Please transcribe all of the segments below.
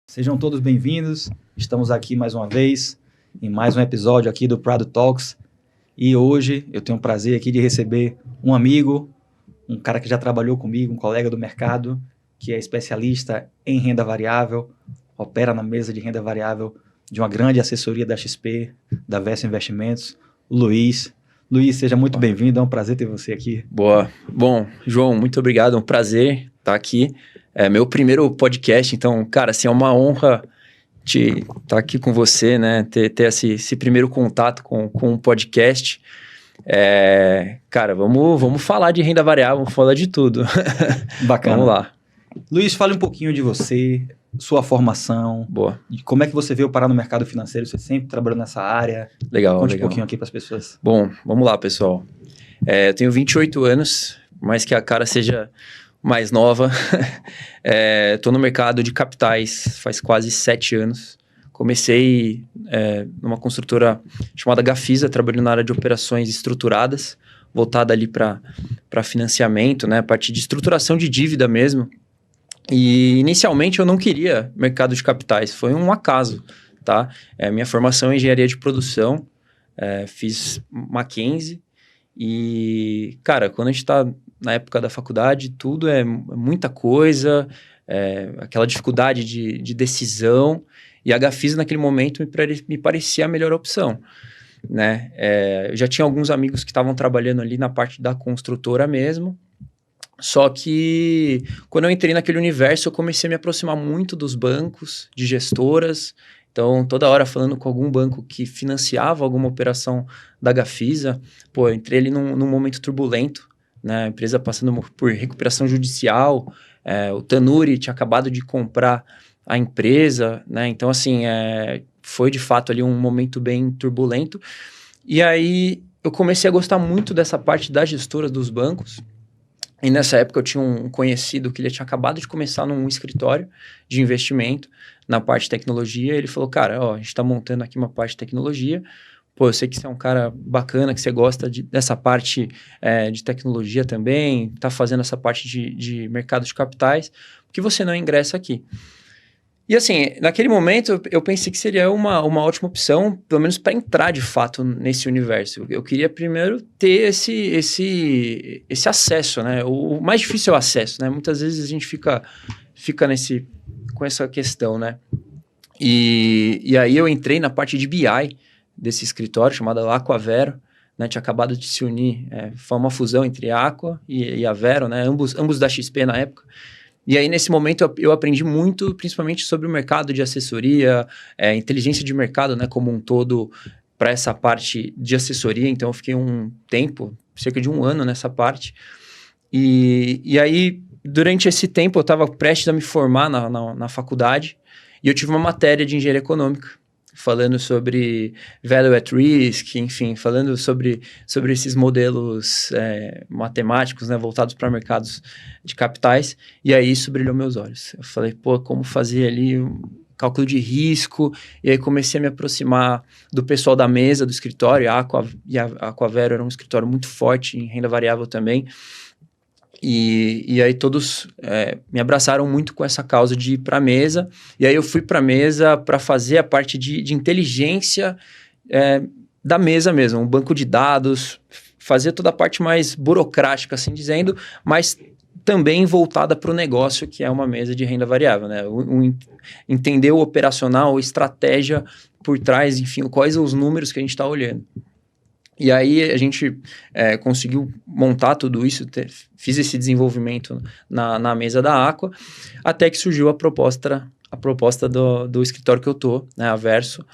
Sejam todos bem-vindos. Estamos aqui mais uma vez em mais um episódio aqui do Prado Talks. E hoje eu tenho o prazer aqui de receber um amigo, um cara que já trabalhou comigo, um colega do mercado, que é especialista em renda variável, opera na mesa de renda variável de uma grande assessoria da XP, da Verso Investimentos, o Luiz. Luiz, seja muito bem-vindo, é um prazer ter você aqui. Boa. Bom, João, muito obrigado, é um prazer estar aqui. É meu primeiro podcast, então, cara, assim, é uma honra estar aqui com você, né? Ter esse primeiro contato com um podcast. Cara, vamos falar de renda variável, vamos falar de tudo. Bacana. Vamos lá. Luiz, fale um pouquinho de você, sua formação. Boa. Como é que você veio parar no mercado financeiro? Você sempre trabalhou nessa área? Legal, Conte legal. um pouquinho aqui para as pessoas. Bom, vamos lá, pessoal. Eu tenho 28 anos, mais que a cara seja mais nova. Estou no mercado de capitais faz quase 7 anos. Comecei numa construtora chamada Gafisa, trabalhando na área de operações estruturadas, voltada ali para financiamento, né? A parte de estruturação de dívida mesmo. E inicialmente eu não queria mercado de capitais, foi um acaso, tá? Minha formação é engenharia de produção, fiz Mackenzie e, cara, quando a gente está na época da faculdade, tudo é muita coisa, aquela dificuldade de decisão, e a Gafisa naquele momento me parecia a melhor opção, né? Eu já tinha alguns amigos que estavam trabalhando ali na parte da construtora mesmo. Só que quando eu entrei naquele universo, eu comecei a me aproximar muito dos bancos, de gestoras. Então, toda hora falando com algum banco que financiava alguma operação da Gafisa. Pô, eu entrei ali num momento turbulento, né? A empresa passando por recuperação judicial. O Tanuri tinha acabado de comprar a empresa, né? Então, assim, foi de fato ali um momento bem turbulento. E aí, eu comecei a gostar muito dessa parte das gestoras dos bancos. E nessa época eu tinha um conhecido que ele tinha acabado de começar num escritório de investimento na parte de tecnologia. Ele falou, cara, a gente está montando aqui uma parte de tecnologia. Pô, eu sei que você é um cara bacana, que você gosta dessa parte de tecnologia também, está fazendo essa parte de mercado de capitais. Por que você não ingressa aqui? E assim, naquele momento eu pensei que seria uma ótima opção, pelo menos para entrar de fato nesse universo. Eu queria primeiro ter esse acesso, né? O mais difícil é o acesso, né? Muitas vezes a gente fica com essa questão, né? E aí eu entrei na parte de BI desse escritório, chamada Aquavero, né? Tinha acabado de se unir, foi uma fusão entre a Aqua e a Vero, né? Ambos da XP na época. E aí, nesse momento, eu aprendi muito, principalmente sobre o mercado de assessoria, inteligência de mercado, né, como um todo, para essa parte de assessoria. Então, eu fiquei um tempo, cerca de 1 ano nessa parte. E aí, durante esse tempo, eu estava prestes a me formar na faculdade e eu tive uma matéria de engenharia econômica, falando sobre value at risk, enfim, falando sobre esses modelos matemáticos, né, voltados para mercados de capitais, e aí isso brilhou meus olhos. Eu falei, pô, como fazer ali um cálculo de risco, e aí comecei a me aproximar do pessoal da mesa, do escritório, a Aquavero era um escritório muito forte em renda variável também, e aí todos me abraçaram muito com essa causa de ir para a mesa. E aí eu fui para a mesa para fazer a parte de inteligência da mesa mesmo, um banco de dados, fazer toda a parte mais burocrática, assim dizendo, mas também voltada para o negócio, que é uma mesa de renda variável, né? Entender o operacional, a estratégia por trás, enfim, quais são os números que a gente está olhando. E aí a gente conseguiu montar tudo isso, fiz esse desenvolvimento na mesa da Aqua, até que surgiu a proposta do escritório que eu tô, né, a Verso,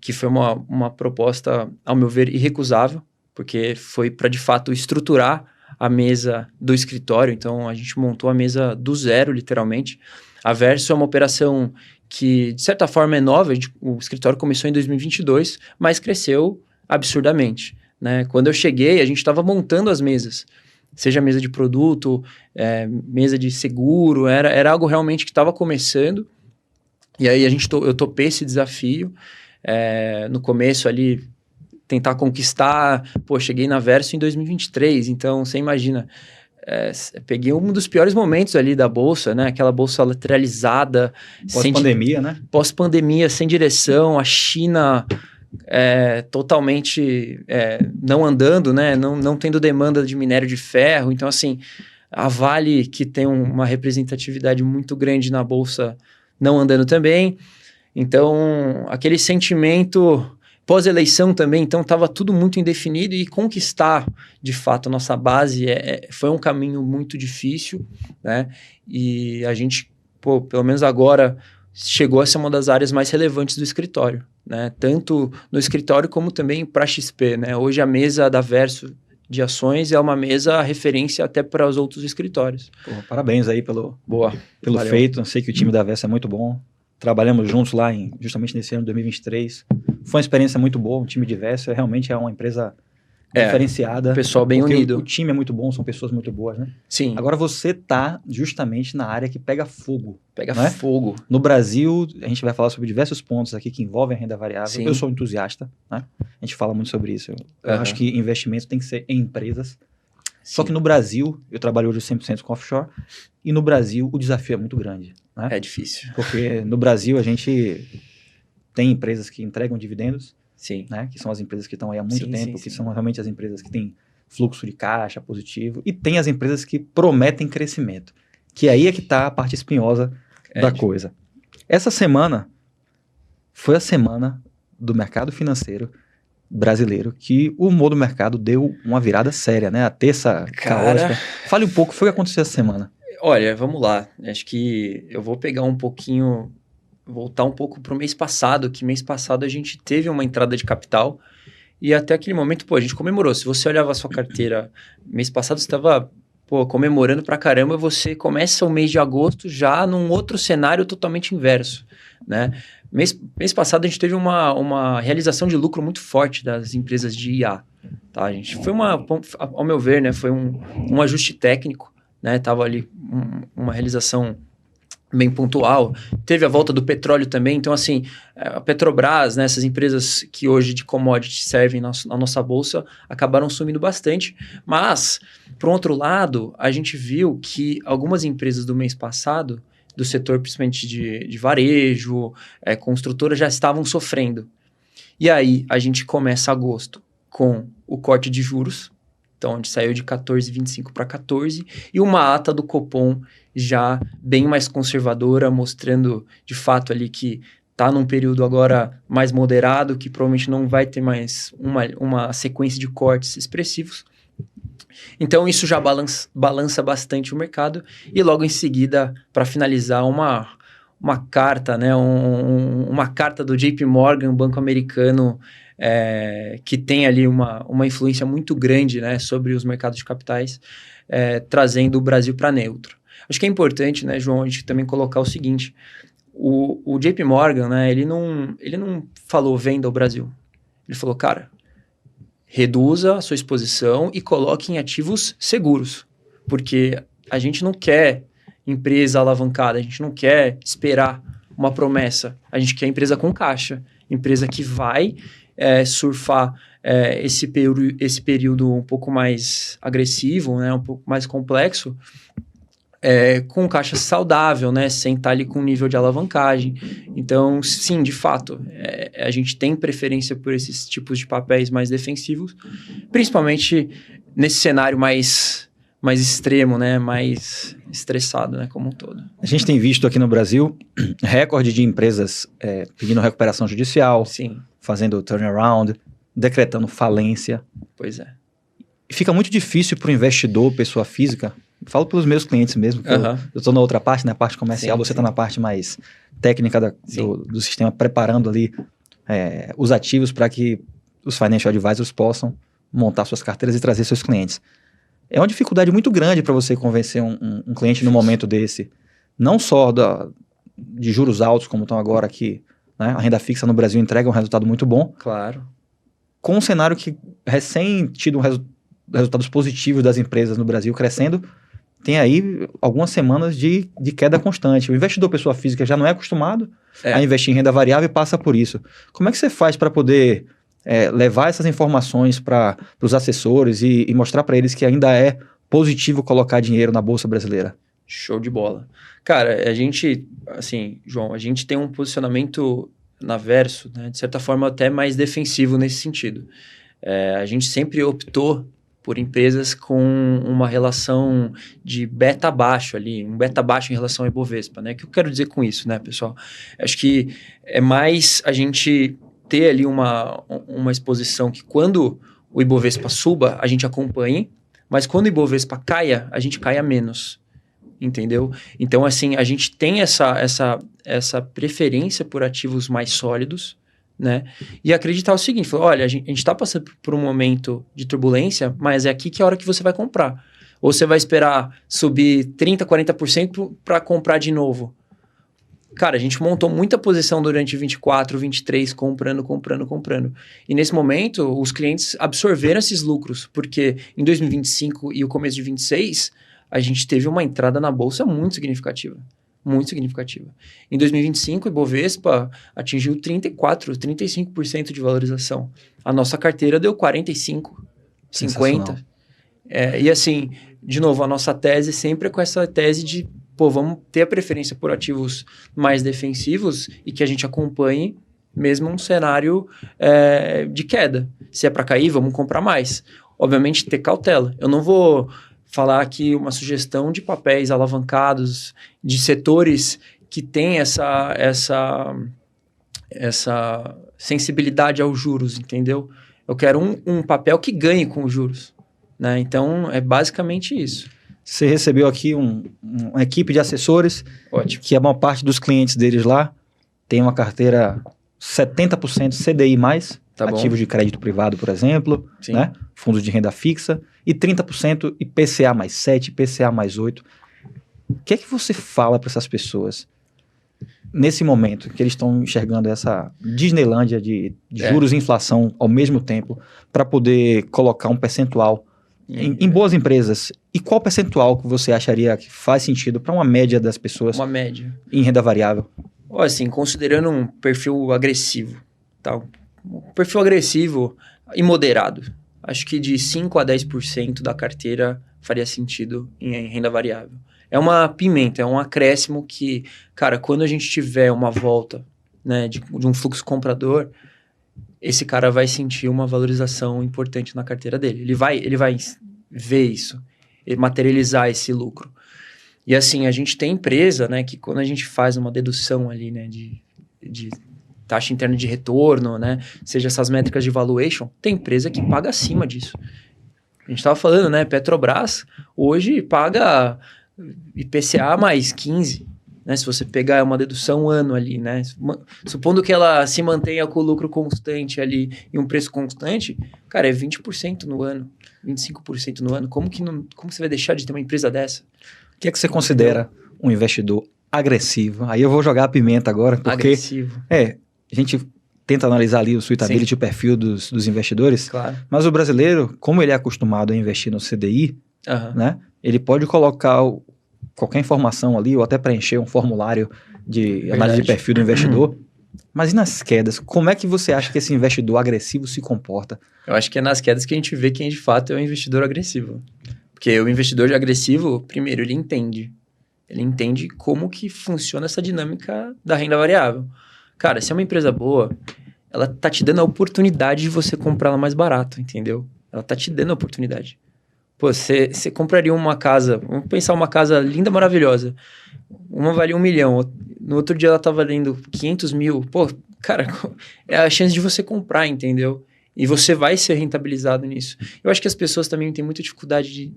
que foi uma proposta, ao meu ver, irrecusável, porque foi para, de fato, estruturar a mesa do escritório. Então, a gente montou a mesa do zero, literalmente. A Verso é uma operação que, de certa forma, é nova. O escritório começou em 2022, mas cresceu absurdamente, né? Quando eu cheguei, a gente estava montando as mesas, seja mesa de produto, mesa de seguro, era algo realmente que estava começando, e aí eu topei esse desafio, no começo ali, tentar conquistar, cheguei na Verso em 2023, então você imagina, peguei um dos piores momentos ali da bolsa, né? Aquela bolsa lateralizada. Pós-pandemia, né? Pós-pandemia, sem direção, a China totalmente não andando, né? Não tendo demanda de minério de ferro. Então, assim, a Vale, que tem uma representatividade muito grande na bolsa, não andando também. Então, aquele sentimento pós-eleição também, então estava tudo muito indefinido e conquistar, de fato, a nossa base foi um caminho muito difícil, né? E a gente, pelo menos agora, chegou a ser uma das áreas mais relevantes do escritório, né? Tanto no escritório como também para a XP, né? Hoje a mesa da Verso de ações é uma mesa referência até para os outros escritórios. Parabéns aí pelo Valeu. feito. Eu sei que o time da Verso é muito bom. Trabalhamos juntos lá justamente nesse ano de 2023. Foi uma experiência muito boa. O time de Verso realmente é uma empresa diferenciada. Pessoal bem unido. O time é muito bom, são pessoas muito boas, né? Sim. Agora você tá justamente na área que pega fogo. Pega né? fogo. No Brasil, a gente vai falar sobre diversos pontos aqui que envolvem a renda variável. Sim. Eu sou entusiasta, né? A gente fala muito sobre isso. Eu acho que investimento tem que ser em empresas. Só que no Brasil, eu trabalho hoje 100% com offshore, e no Brasil o desafio é muito grande. Né? É difícil. Porque no Brasil a gente tem empresas que entregam dividendos, sim. Né? Que são as empresas que estão aí há muito tempo, que são realmente as empresas que têm fluxo de caixa positivo, e tem as empresas que prometem crescimento, que aí é que está a parte espinhosa da coisa. Essa semana foi a semana do mercado financeiro brasileiro que o humor do mercado deu uma virada séria, né? A terça caótica. Fale um pouco, foi o que aconteceu essa semana. Olha, vamos lá. Acho que eu vou pegar um pouquinho, voltar um pouco para o mês passado, que mês passado a gente teve uma entrada de capital e até aquele momento, a gente comemorou. Se você olhava a sua carteira, mês passado você estava comemorando pra caramba, você começa o mês de agosto já num outro cenário totalmente inverso, né? Mês passado a gente teve uma realização de lucro muito forte das empresas de IA, tá, gente? Foi ao meu ver, né, foi um ajuste técnico, né? Tava ali uma realização bem pontual. Teve a volta do petróleo também. Então, assim, a Petrobras, né, essas empresas que hoje de commodity servem na nossa bolsa, acabaram sumindo bastante. Mas, por outro lado, a gente viu que algumas empresas do mês passado, do setor principalmente de varejo, construtoras, já estavam sofrendo. E aí, a gente começa agosto com o corte de juros, então, onde saiu de 14,25 para 14, e uma ata do Copom já bem mais conservadora, mostrando de fato ali que está num período agora mais moderado, que provavelmente não vai ter mais uma sequência de cortes expressivos. Então, isso já balança bastante o mercado. E logo em seguida, para finalizar, uma carta, né, uma carta do JP Morgan, banco americano, que tem ali uma influência muito grande, né, sobre os mercados de capitais, trazendo o Brasil para neutro. Acho que é importante, né, João, a gente também colocar o seguinte: o JP Morgan, né, ele não falou venda ao Brasil. Ele falou, cara, reduza a sua exposição e coloque em ativos seguros, porque a gente não quer empresa alavancada, a gente não quer esperar uma promessa, a gente quer empresa com caixa, empresa que vai surfar esse período um pouco mais agressivo, né, um pouco mais complexo, com caixa saudável, né, sem estar ali com nível de alavancagem. Então, sim, de fato, a gente tem preferência por esses tipos de papéis mais defensivos, principalmente nesse cenário mais extremo, né, mais estressado, né, como um todo. A gente tem visto aqui no Brasil recorde de empresas pedindo recuperação judicial, sim, fazendo turnaround, decretando falência. Pois é. E fica muito difícil para o investidor, pessoa física. Falo pelos meus clientes mesmo, que eu estou na outra parte, na parte comercial, você está na parte mais técnica do sistema, preparando ali os ativos para que os financial advisors possam montar suas carteiras e trazer seus clientes. É uma dificuldade muito grande para você convencer um cliente no momento desse, não só de juros altos, como estão agora aqui, né? A renda fixa no Brasil entrega um resultado muito bom. Claro. Com um cenário que recém tido resultados positivos das empresas no Brasil crescendo, tem aí algumas semanas de queda constante. O investidor pessoa física já não é acostumado a investir em renda variável e passa por isso. Como é que você faz para poder levar essas informações para os assessores e mostrar para eles que ainda é positivo colocar dinheiro na Bolsa Brasileira? Show de bola. Cara, a gente, assim, João, a gente tem um posicionamento na Verso, né, de certa forma até mais defensivo nesse sentido. A gente sempre optou por empresas com uma relação de beta baixo ali, um beta baixo em relação ao Ibovespa, né? O que eu quero dizer com isso, né, pessoal? Acho que é mais a gente ter ali uma exposição que quando o Ibovespa suba, a gente acompanhe, mas quando o Ibovespa caia, a gente caia menos, entendeu? Então, assim, a gente tem essa preferência por ativos mais sólidos, né? E acreditar o seguinte, olha, a gente está passando por um momento de turbulência, mas é aqui que é a hora que você vai comprar. Ou você vai esperar subir 30%, 40% para comprar de novo. Cara, a gente montou muita posição durante 24, 23, comprando. E nesse momento, os clientes absorveram esses lucros, porque em 2025 e o começo de 26, a gente teve uma entrada na bolsa muito significativa. Muito significativa. Em 2025, o Ibovespa atingiu 34%, 35% de valorização. A nossa carteira deu 45%, 50%. E assim, de novo, a nossa tese sempre é com essa tese de, vamos ter a preferência por ativos mais defensivos e que a gente acompanhe mesmo um cenário de queda. Se é para cair, vamos comprar mais. Obviamente, ter cautela. Eu não vou falar aqui uma sugestão de papéis alavancados, de setores que têm essa sensibilidade aos juros, entendeu? Eu quero um papel que ganhe com os juros, né? Então, é basicamente isso. Você recebeu aqui uma equipe de assessores, ótimo, que a maior parte dos clientes deles lá tem uma carteira 70% CDI+, ativos de crédito privado, por exemplo, né? Fundos de renda fixa, e 30% IPCA mais 7, IPCA mais 8. O que é que você fala para essas pessoas nesse momento que eles estão enxergando essa Disneylândia de juros e inflação ao mesmo tempo para poder colocar um percentual em boas empresas? E qual percentual que você acharia que faz sentido para uma média das pessoas em renda variável? Assim, considerando um perfil agressivo, tá? Um perfil agressivo e moderado. Acho que de 5% a 10% da carteira faria sentido em renda variável. É uma pimenta, é um acréscimo que, cara, quando a gente tiver uma volta, né, de um fluxo comprador, esse cara vai sentir uma valorização importante na carteira dele. Ele vai ver isso, materializar esse lucro. E assim, a gente tem empresa, né, que quando a gente faz uma dedução ali, né, de taxa interna de retorno, né, seja essas métricas de valuation, tem empresa que paga acima disso. A gente estava falando, né, Petrobras hoje paga IPCA mais 15%, né, se você pegar uma dedução ano ali, né, supondo que ela se mantenha com o lucro constante ali e um preço constante, cara, é 20% no ano, 25% no ano. Como você vai deixar de ter uma empresa dessa? O que é que você considera um investidor agressivo? Aí eu vou jogar a pimenta agora, porque agressivo. A gente tenta analisar ali o suitability, o perfil dos investidores, claro, mas o brasileiro, como ele é acostumado a investir no CDI, né, ele pode colocar qualquer informação ali ou até preencher um formulário de análise de perfil do investidor. Mas e nas quedas? Como é que você acha que esse investidor agressivo se comporta? Eu acho que é nas quedas que a gente vê quem de fato é um investidor agressivo. Porque o investidor agressivo, primeiro, ele entende como que funciona essa dinâmica da renda variável. Cara, se é uma empresa boa, ela tá te dando a oportunidade de você comprar ela mais barato, entendeu? Ela tá te dando a oportunidade. Pô, você compraria uma casa, vamos pensar uma casa linda, maravilhosa. Uma valia 1 milhão, no outro dia ela tá valendo 500 mil. Pô, cara, é a chance de você comprar, entendeu? E você vai ser rentabilizado nisso. Eu acho que as pessoas também têm muita dificuldade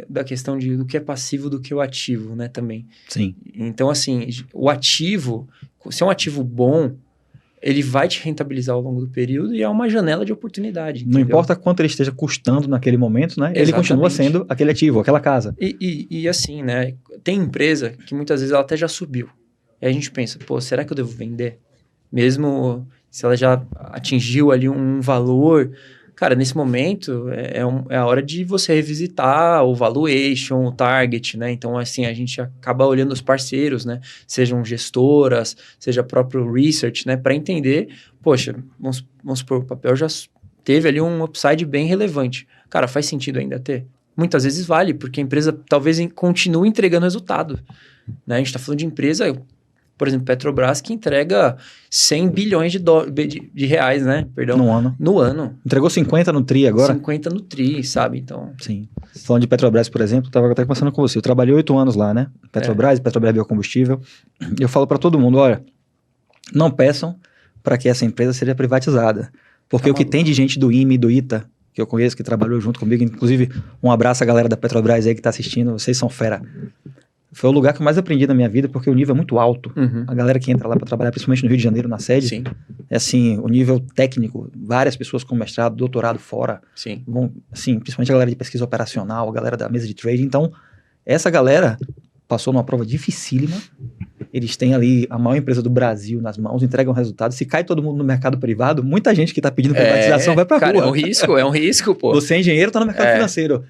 da questão do que é passivo do que o ativo, né, também. Sim. Então, assim, o ativo, se é um ativo bom, ele vai te rentabilizar ao longo do período e é uma janela de oportunidade. Entendeu? Não importa quanto ele esteja custando naquele momento, né? Exatamente. Ele continua sendo aquele ativo, aquela casa. E assim, né? Tem empresa que muitas vezes ela até já subiu. E a gente pensa, pô, será que eu devo vender? Mesmo se ela já atingiu ali um valor. Cara, nesse momento é a hora de você revisitar o valuation, o target, né? Então, assim, a gente acaba olhando os parceiros, né? Sejam gestoras, seja próprio research, né? Para entender, poxa, vamos supor, o papel já teve ali um upside bem relevante. Cara, faz sentido ainda ter? Muitas vezes vale, porque a empresa talvez continue entregando resultado. Né? A gente está falando de empresa, por exemplo, Petrobras, que entrega 100 bilhões de reais, né? Perdão. No ano. Entregou 50 no TRI agora? 50 no TRI, sabe? Então... Sim. Falando de Petrobras, por exemplo, eu estava até conversando com você. Eu trabalhei 8 anos lá, né? Petrobras Biocombustível. Eu falo para todo mundo, olha, não peçam para que essa empresa seja privatizada. Porque o que tem de gente do IME e do ITA, que eu conheço, que trabalhou junto comigo, inclusive um abraço à galera da Petrobras aí que está assistindo, vocês são fera. Foi o lugar que eu mais aprendi na minha vida, porque o nível é muito alto. A galera que entra lá para trabalhar, principalmente no Rio de Janeiro, na sede, Sim. É assim, o nível técnico, várias pessoas com mestrado, doutorado fora, Sim. Vão, assim, principalmente a galera de pesquisa operacional, a galera da mesa de trading. Então, essa galera passou numa prova dificílima. Eles têm ali a maior empresa do Brasil nas mãos, entregam resultado. Se cai todo mundo no mercado privado, muita gente que está pedindo privatização vai para a rua. É um risco, pô. Você é engenheiro, está no mercado financeiro.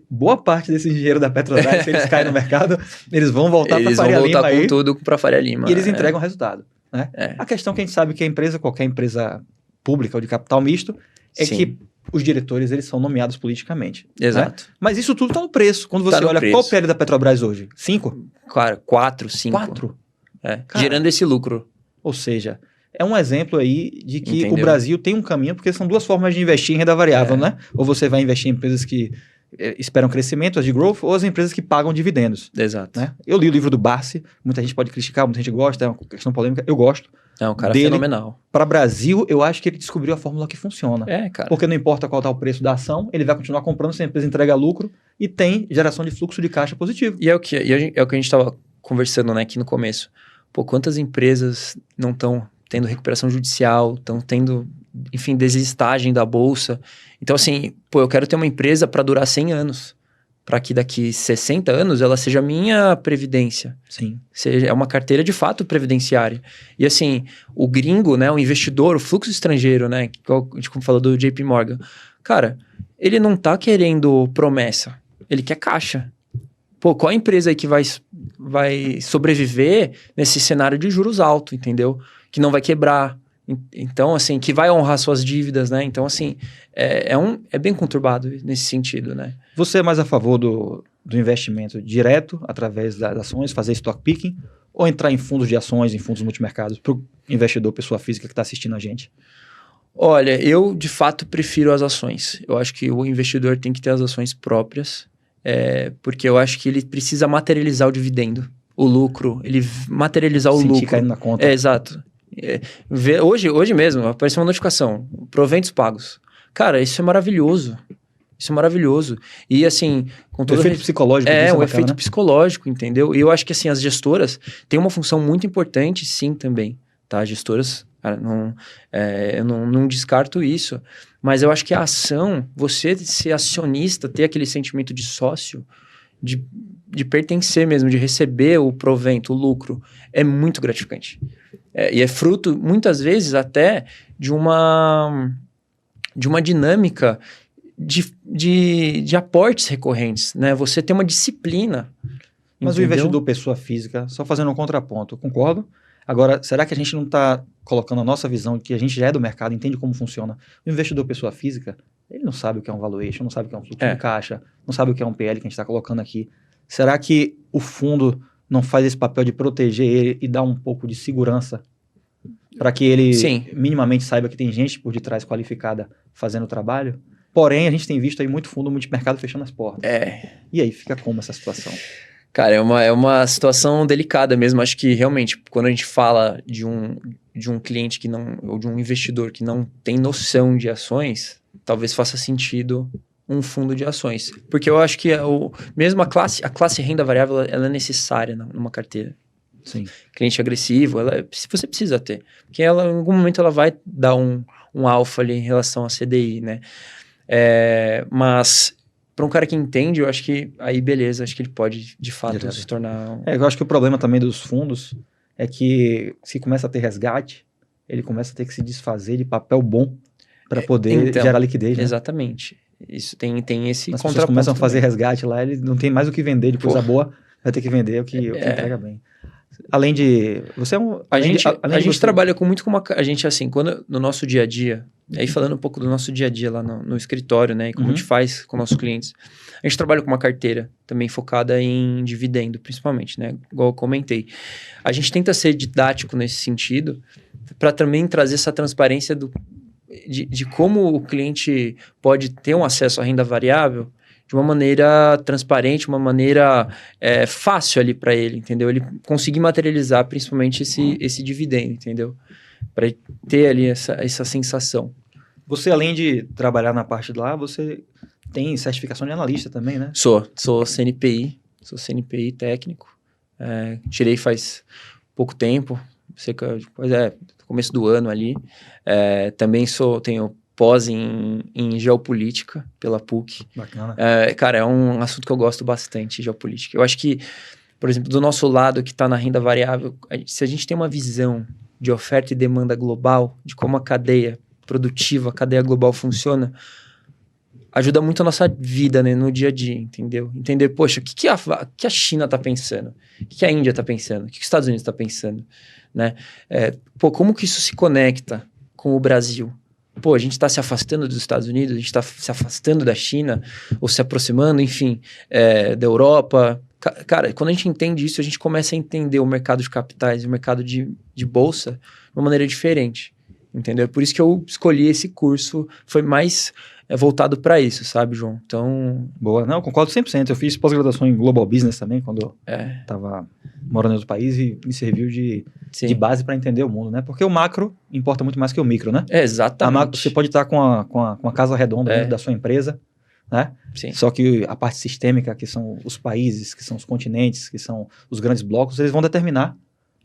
Boa parte desses engenheiros da Petrobras, se eles caem no mercado, eles vão voltar para Faria Lima. Eles vão voltar com tudo para Faria Lima. E eles entregam resultado. Né? A questão que a gente sabe que a empresa, qualquer empresa pública ou de capital misto, é que os diretores, eles são nomeados politicamente. Exato. Né? Mas isso tudo está no preço. Quando você olha, qual o PL da Petrobras hoje? 5? Claro, 4, 5. 4? Gerando esse lucro. Ou seja, é um exemplo aí de que o Brasil tem um caminho, porque são duas formas de investir em renda variável, né? Ou você vai investir em empresas que esperam crescimento, as de growth, ou as empresas que pagam dividendos. Exato. Né? Eu li o livro do Barsi, muita gente pode criticar, muita gente gosta, é uma questão polêmica, eu gosto. É um cara fenomenal. Para o Brasil, eu acho que ele descobriu a fórmula que funciona. Cara. Porque não importa qual está o preço da ação, ele vai continuar comprando se a empresa entrega lucro e tem geração de fluxo de caixa positivo. E é o que a gente estava conversando, né, aqui no começo. Pô, quantas empresas não estão tendo recuperação judicial, estão tendo, enfim, desistagem da bolsa. Então, assim, eu quero ter uma empresa para durar 100 anos. Para que daqui 60 anos ela seja minha previdência. Sim. É uma carteira de fato previdenciária. E assim, o gringo, né, o investidor, o fluxo estrangeiro, né, como falou do JP Morgan, cara, ele não tá querendo promessa, ele quer caixa. Pô, qual a empresa aí que vai sobreviver nesse cenário de juros altos, entendeu? Que não vai quebrar. Então, assim, que vai honrar suas dívidas, né? Então, assim, é bem conturbado nesse sentido, né? Você é mais a favor do investimento direto, através das ações, fazer stock picking, ou entrar em fundos de ações, em fundos multimercados, para o investidor, pessoa física que está assistindo a gente? Olha, eu, de fato, prefiro as ações. Eu acho que o investidor tem que ter as ações próprias, porque eu acho que ele precisa materializar o dividendo, o lucro, ele materializar o lucro. Caindo na conta. Exato. Hoje mesmo, apareceu uma notificação, proventos pagos. Cara, isso é maravilhoso. Isso é maravilhoso. E assim... com todo o efeito psicológico. O efeito psicológico, entendeu? E eu acho que assim, as gestoras têm uma função muito importante, sim, também. Tá? As gestoras, cara, eu não descarto isso. Mas eu acho que a ação, você ser acionista, ter aquele sentimento de sócio, de pertencer mesmo, de receber o provento, o lucro, é muito gratificante. E é fruto, muitas vezes, até de uma dinâmica de aportes recorrentes, né? Você tem uma disciplina. Mas entendeu? O investidor pessoa física, só fazendo um contraponto, eu concordo. Agora, será que a gente não está colocando a nossa visão de que a gente já é do mercado, entende como funciona? O investidor pessoa física, ele não sabe o que é um valuation, não sabe o que é um fluxo de caixa, não sabe o que é um PL que a gente está colocando aqui. Será que o fundo não faz esse papel de proteger ele e dar um pouco de segurança para que ele minimamente saiba que tem gente por detrás qualificada fazendo o trabalho? Porém, a gente tem visto aí muito fundo multimercado fechando as portas. E aí, fica como essa situação? Cara, é uma situação delicada mesmo. Acho que realmente, quando a gente fala de um cliente que não, ou de um investidor que não tem noção de ações, talvez faça sentido um fundo de ações. Porque eu acho que mesmo a classe renda variável, ela é necessária numa carteira. Sim. Cliente agressivo, você precisa ter. Porque ela, em algum momento ela vai dar um alfa ali em relação a CDI, né? Mas para um cara que entende, eu acho que aí beleza, acho que ele pode de fato se tornar... eu acho que o problema também dos fundos é que se começa a ter resgate, ele começa a ter que se desfazer de papel bom para poder gerar liquidez, né? Exatamente. Isso tem esse contraponto. As pessoas começam a fazer resgate lá, ele não tem mais o que vender de coisa boa, vai ter que vender o que entrega bem. Além de... Você é um... A além gente, de, além a de gente você- trabalha com uma... A gente, assim, quando no nosso dia a dia, aí falando um pouco do nosso dia a dia lá no escritório, né? E como a gente faz com nossos clientes. A gente trabalha com uma carteira também focada em dividendo, principalmente, né? Igual eu comentei. A gente tenta ser didático nesse sentido para também trazer essa transparência de como o cliente pode ter um acesso à renda variável de uma maneira transparente, uma maneira fácil ali para ele, entendeu? Ele conseguir materializar principalmente esse dividendo, entendeu? Para ter ali essa sensação. Você, além de trabalhar na parte de lá, você tem certificação de analista também, né? Sou CNPI técnico. Tirei faz pouco tempo, começo do ano ali. Também tenho pós em geopolítica pela PUC. Bacana. Cara, é um assunto que eu gosto bastante, geopolítica. Eu acho que, por exemplo, do nosso lado que está na renda variável, se a gente tem uma visão de oferta e demanda global, de como a cadeia produtiva, a cadeia global funciona, ajuda muito a nossa vida, né, no dia a dia, entendeu? Entender, poxa, o que a China está pensando? O que a Índia está pensando? O que os Estados Unidos está pensando? Né? Como que isso se conecta com o Brasil? Pô, a gente está se afastando dos Estados Unidos, a gente está se afastando da China, ou se aproximando, enfim, da Europa. Cara, quando a gente entende isso, a gente começa a entender o mercado de capitais, o mercado de bolsa, de uma maneira diferente, entendeu? Por isso que eu escolhi esse curso, foi mais voltado para isso, sabe, João? Então... Boa. Não, concordo 100%. Eu fiz pós-graduação em Global Business também, quando eu estava morando em outro país, e me serviu de base para entender o mundo, né? Porque o macro importa muito mais que o micro, né? Exatamente. Você pode estar com a casa redonda dentro da sua empresa, né? Sim. Só que a parte sistêmica, que são os países, que são os continentes, que são os grandes blocos, eles vão determinar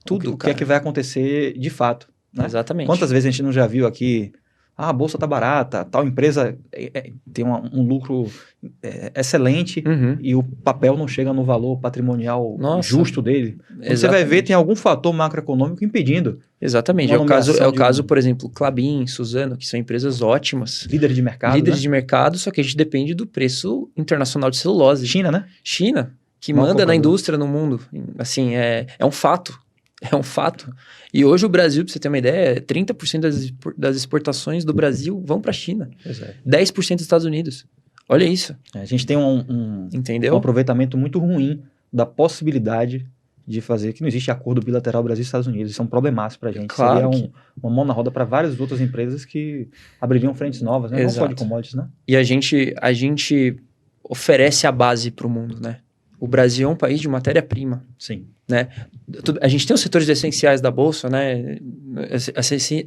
tudo, o que é que vai acontecer de fato, né? Exatamente. Quantas vezes a gente não já viu aqui, a bolsa tá barata, tal empresa tem um lucro excelente, e o papel não chega no valor patrimonial justo dele. Quando você vai ver, tem algum fator macroeconômico impedindo. Exatamente. É o caso, por exemplo, Klabin, Suzano, que são empresas ótimas. Líderes de mercado, Líderes de mercado, só que a gente depende do preço internacional de celulose. China, né? China, que manda na indústria no mundo. Assim, é um fato. É um fato. E hoje o Brasil, para você ter uma ideia, 30% das exportações do Brasil vão para a China. 10% dos Estados Unidos. Olha isso. A gente tem Entendeu? Um aproveitamento muito ruim da possibilidade de fazer, que não existe acordo bilateral Brasil e Estados Unidos. Isso é um problemaço para a gente. Claro. Seria uma mão na roda para várias outras empresas que abririam frentes novas, né? Não só de commodities, né? E a gente oferece a base para o mundo, né? O Brasil é um país de matéria-prima. Sim. Né? A gente tem os setores essenciais da bolsa, né?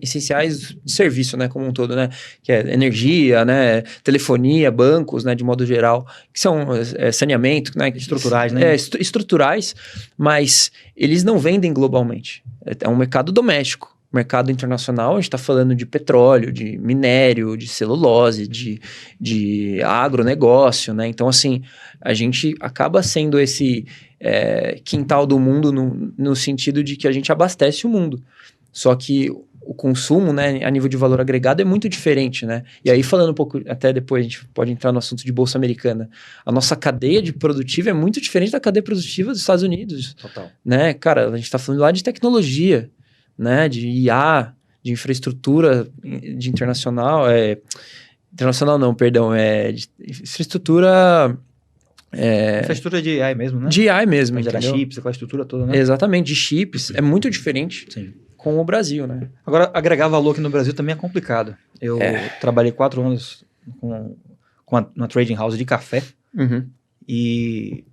Essenciais de serviço, né? Como um todo, né? Que é energia, né? Telefonia, bancos, né? De modo geral, que são saneamento, né? Estruturais, né? Estruturais, mas eles não vendem globalmente. É um mercado doméstico. Mercado internacional, a gente está falando de petróleo, de minério, de celulose, de agronegócio, né? Então, assim, a gente acaba sendo esse quintal do mundo no sentido de que a gente abastece o mundo. Só que o consumo, né, a nível de valor agregado é muito diferente, né? E aí, falando um pouco, até depois a gente pode entrar no assunto de Bolsa Americana. A nossa cadeia de produtiva é muito diferente da cadeia produtiva dos Estados Unidos. Total. Né? Cara, a gente está falando lá de tecnologia, né, de IA, de infraestrutura de internacional, internacional não, perdão, de infraestrutura... infraestrutura de AI mesmo, né? De AI mesmo, entendeu? entendeu? Chips, com a estrutura toda, né? Exatamente, de chips, é muito diferente. Sim. Com o Brasil, né? Agora, agregar valor aqui no Brasil também é complicado. Eu trabalhei 4 anos com uma trading house de café, e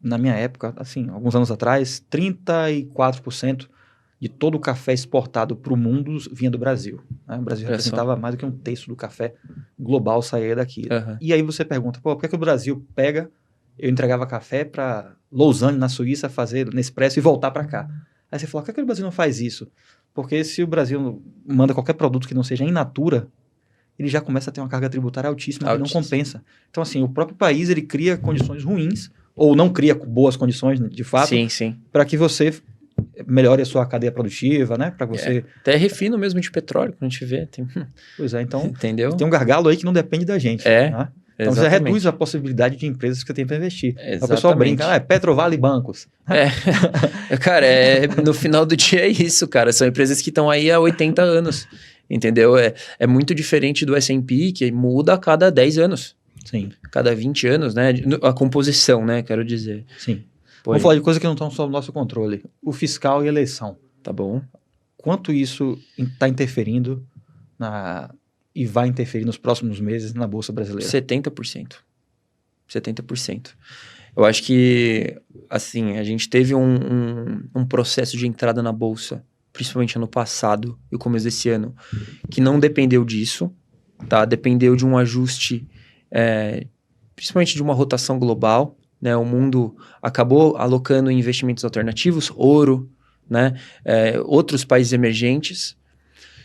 na minha época, assim, alguns anos atrás, 34% de todo o café exportado para o mundo vinha do Brasil. Né? O Brasil representava mais do que 1/3 do café global saía daqui. E aí você pergunta, por que o Brasil pega... Eu entregava café para Lausanne, na Suíça, fazer Nespresso e voltar para cá. Aí você fala, por que o Brasil não faz isso? Porque se o Brasil manda qualquer produto que não seja in natura, ele já começa a ter uma carga tributária altíssima que não compensa. Então, assim, o próprio país, ele cria condições ruins, ou não cria boas condições, de fato, para que você melhore a sua cadeia produtiva, né? Para você... Até refino mesmo de petróleo, quando a gente vê. Pois é, então entendeu? Tem um gargalo aí que não depende da gente. Né? Então você Exatamente. reduz a possibilidade de empresas que você tem para investir. Exatamente. O pessoal brinca, é Petrovale e bancos. Cara, no final do dia é isso, cara. São empresas que estão aí há 80 anos, entendeu? É muito diferente do S&P, que muda a cada 10 anos. Sim. Cada 20 anos, né? A composição, né? Quero dizer. Sim. Pô, Vamos falar de coisas que não estão sob nosso controle. O fiscal e a eleição. Tá bom. Quanto isso está interferindo e vai interferir nos próximos meses na Bolsa Brasileira? 70%. 70%. Eu acho que, assim, a gente teve um processo de entrada na Bolsa, principalmente ano passado e o começo desse ano, que não dependeu disso, tá? Dependeu de um ajuste, principalmente de uma rotação global, né? O mundo acabou alocando em investimentos alternativos, ouro, né? Outros países emergentes,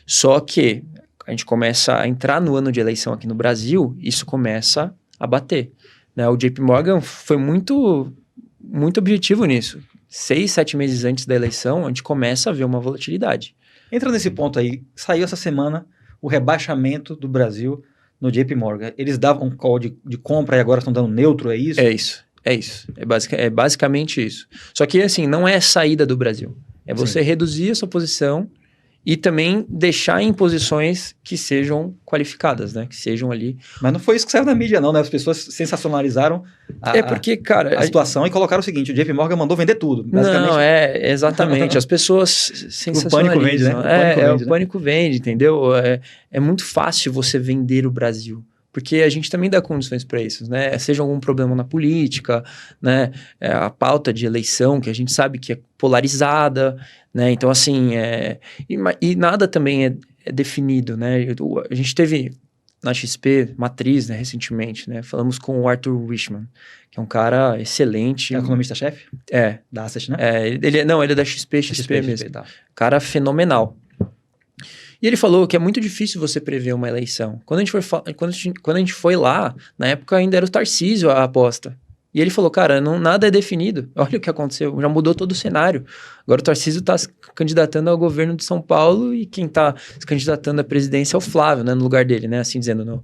só que a gente começa a entrar no ano de eleição aqui no Brasil, isso começa a bater, né? O JP Morgan foi muito objetivo nisso. 6, 7 meses antes da eleição, a gente começa a ver uma volatilidade. Entra nesse ponto aí, saiu essa semana o rebaixamento do Brasil no JP Morgan. Eles davam um call de compra e agora estão dando neutro, é isso? É isso. É basicamente isso. Só que, assim, não é saída do Brasil. É você reduzir a sua posição e também deixar em posições que sejam qualificadas, né? Que sejam ali... Mas não foi isso que saiu na mídia, não, né? As pessoas sensacionalizaram porque, cara... a situação e colocaram o seguinte, o JP Morgan mandou vender tudo, basicamente. Não, exatamente. As pessoas sensacionalizam. O pânico vende, né? O pânico vende, entendeu? É muito fácil você vender o Brasil. Porque a gente também dá condições para isso, né? Seja algum problema na política, né? A pauta de eleição, que a gente sabe que é polarizada, né? Então, assim, e nada também é definido, né? A gente teve na XP Matriz, né, recentemente, né? Falamos com o Arthur Wishman, que é um cara excelente. É economista-chefe? Da Asset, né? Ele é da XP mesmo. Tá. Cara fenomenal. E ele falou que é muito difícil você prever uma eleição. Quando a gente foi lá, na época ainda era o Tarcísio a aposta. E ele falou, cara, nada é definido. Olha o que aconteceu, já mudou todo o cenário. Agora o Tarcísio está se candidatando ao governo de São Paulo e quem está se candidatando à presidência é o Flávio, né, no lugar dele, né, assim dizendo,